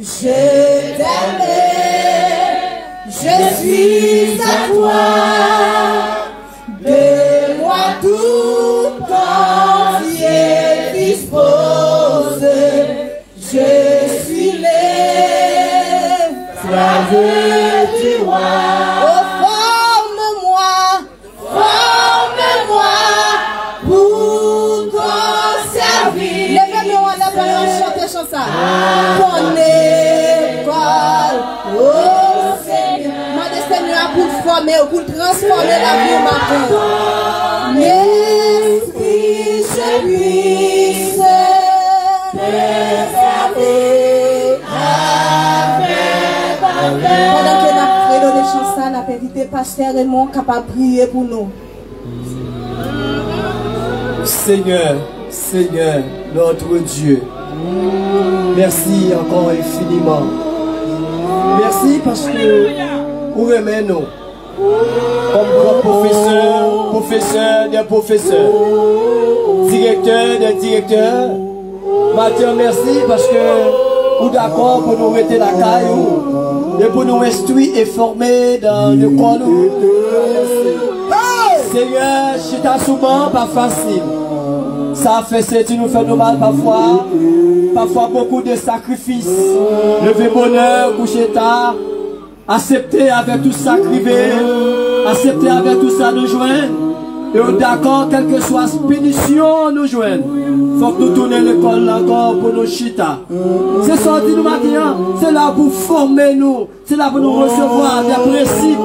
Je t'aime et je suis à toi. De moi tout entier dispose. Je suis l'esclave du roi. Oh, forme-moi pour t'en servir. Levez-moi la parole, chantez ça. Ton école, oh Seigneur. Demandez Seigneur pour former, pour transformer la vie au matin. L'esprit, je puisse te servir avec. Pendant que nous prions des chansons, nous avons invité Pasteur Raymond capable de prier pour nous. Seigneur, Seigneur, notre Dieu, merci encore infiniment. Merci parce que vous aimez nous. Comme grand professeur des professeurs, directeur des directeurs. Mathieu, merci parce que vous d'accord pour nous mettre la caillou et pour nous instruire et former dans le corps. Seigneur, je t'ai souvent pas facile. Ça fait c'est tu nous fais du mal parfois. Parfois beaucoup de sacrifices. Lever bonheur, coucher tard. Accepter avec tout ça crivé. Accepter avec tout ça nous joindre. Et d'accord, quelle que soit la punition nous joindre. Faut que nous tournions l'école encore pour nos chita. C'est sorti nous matin. C'est là pour former nous. C'est là pour nous recevoir des principes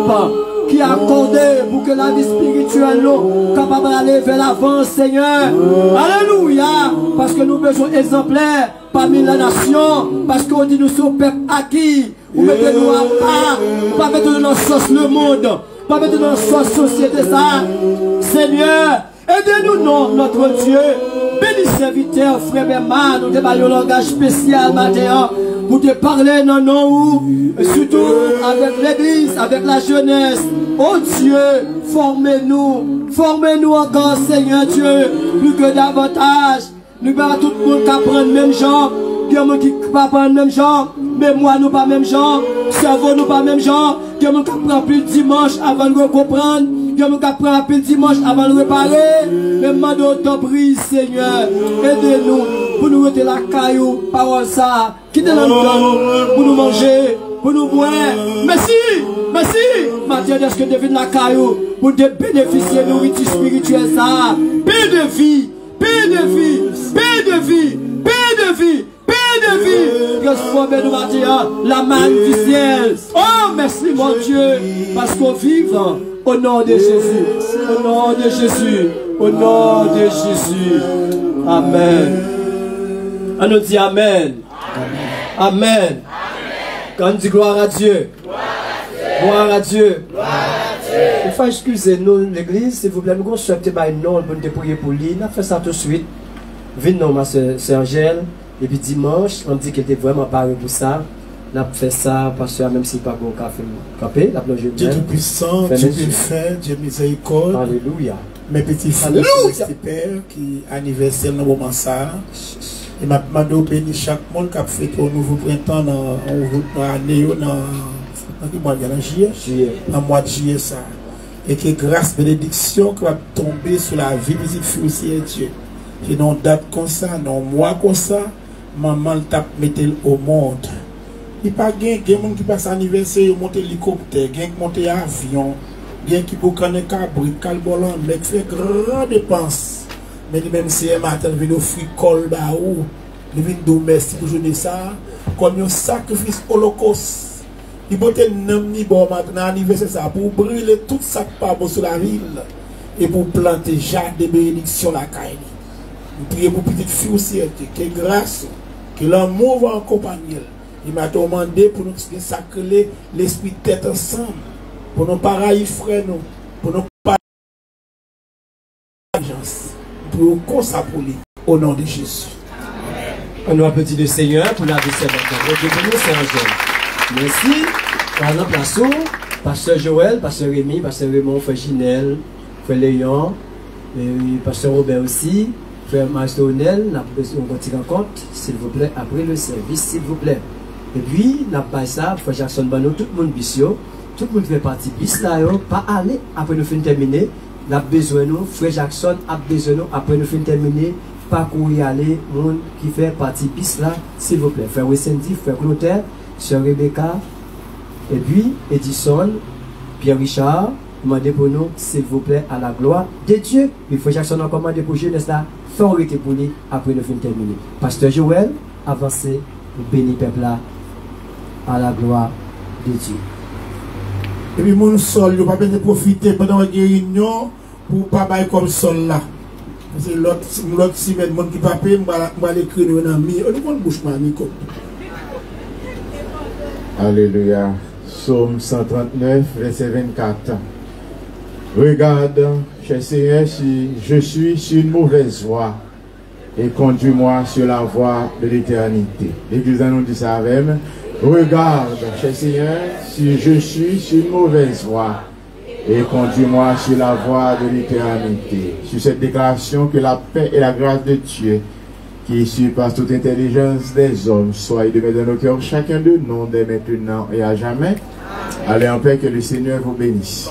qui accordé pour que la vie spirituelle nous capable d'aller vers l'avant, Seigneur. Alléluia. Parce que nous avons besoin exemplaires parmi la nation. Parce qu'on dit nous sommes peuple acquis. Vous mettez-nous à part. Vous pas mettre dans sauce le monde. Pas mettre dans sauce société ça. Seigneur, aidez-nous, non, notre Dieu. Bénis serviteur, frère Berman. Nous avons un langage spécial maintenant. Pour te parler, non, non, surtout avec l'église, avec la jeunesse. Oh Dieu, formez-nous encore, Seigneur Dieu, plus que davantage. Nous pas tout le monde qui apprend le même genre, il y a des gens qui ne pas le même genre, mais moi nous pas le même genre, cerveau nous pas le même genre, il y a des gens qui apprennent plus dimanche avant de comprendre. Il y a des gens qui apprennent un peu dimanche avant de réparer. Mais demandons ton prise, Seigneur. Aidez-nous pour nous mettre la caillou, parole ça. Quittez nous pour nous manger, pour nous boire. Merci. Mathieu, est-ce que devine la caillou pour te bénéficier de nourriture spirituelle ça. Paix de vie. Transformez-nous, Mathieu, la manne du ciel. Oh, merci, mon Dieu, parce qu'on vive au nom de Jésus. Au nom de Jésus. Au nom de Jésus. Amen. On nous dit Amen. Amen. Quand on dit gloire à Dieu. Gloire à Dieu. Il faut excuser nous, l'église, s'il vous plaît. Nous souhaitons un nom pour nous prier pour lui. On a fait ça tout de suite. Venez, ma soeur Angèle. Et puis dimanche, on dit qu'elle était vraiment parée pour ça. On a fait ça parce que même si pas bon café, la plongée. Dieu Tout-Puissant, Dieu peut le faire, Dieu miséricorde. Alléluia. Mes petits frères et pères qui anniversaire dans le moment ça. Et m'a demandé au béni chaque monde qui a fait au nouveau printemps dans l'année, dans mois de juillet ça. Et que grâce, bénédiction qui va tomber sur la vie de Dieu. Et non date comme ça, non mois comme ça, maman le tape mettre au monde. Il n'y a pas de gens qui passent anniversaire, monte hélicoptère, qui monte avion, qui peut prendre cabri, calbolan, mais qui fait grand dépense. Mais même si un matin, il vient offrir col baou, il vient domestique pour jouer ça, comme un sacrifice holocauste. Il peut être ni bon maintenant anniversaire ça pour brûler tout ça qui pas sur la ville et pour planter jardin de bénédiction la caille. Nous prions pour petite fille aussi, que grâce, que l'amour va accompagner. Il m'a demandé pour nous sacrer l'esprit de tête ensemble, pour nous pas railler frère nous, pour nous pas pour qu'on s'appelle au nom de Jésus. On nous applaudit le Seigneur pour la vie Merci. Par exemple, la sourd, Pasteur Joël, Pasteur Rémi, Pasteur Raymond, Frère Ginel, Frère Léon, et Pasteur Robert aussi, Frère Master Onel, on va tirer en compte, s'il vous plaît, après le service, s'il vous plaît. Et puis, n'a pas ça, Frère Jackson Bano, tout le monde bisio, tout le monde fait partie bis là, pas aller après nous fin terminer. N'a besoin nous, Frère Jackson a besoin nous après nous fin terminer, pas courir aller, monde qui fait partie bis là, s'il vous plaît. Frère Wessendi, Frère Clotaire, Sœur Rebecca, et puis Edison, Pierre Richard, demandez pour nous, s'il vous plaît, à la gloire de Dieu. Mais Frère Jackson a commandé pour jeunesse là, faut arrêter pour lui après nous fin terminer. Pasteur Joël, avancez, béni peuple là, à la gloire de Dieu. Et puis mon sol, il ne va pas profiter pendant la réunion pour ne pas faire comme sol là. Parce que l'autre semaine, mon qui pape, je vais l'écrire dans la mi. On ne bouge pas, Nico. Alléluia. Psaume 139, verset 24. Regarde, cher Seigneur, si je suis sur une mauvaise voie et conduis-moi sur la voie de l'éternité. L'Église nous dit ça avec moi. Regarde, cher Seigneur, si je suis sur une mauvaise voie et conduis-moi sur la voie de l'éternité. Sur cette déclaration, que la paix et la grâce de Dieu, qui surpasse toute intelligence des hommes, soient de mettre dans nos cœurs chacun de nous, dès maintenant et à jamais. Allez en paix, que le Seigneur vous bénisse.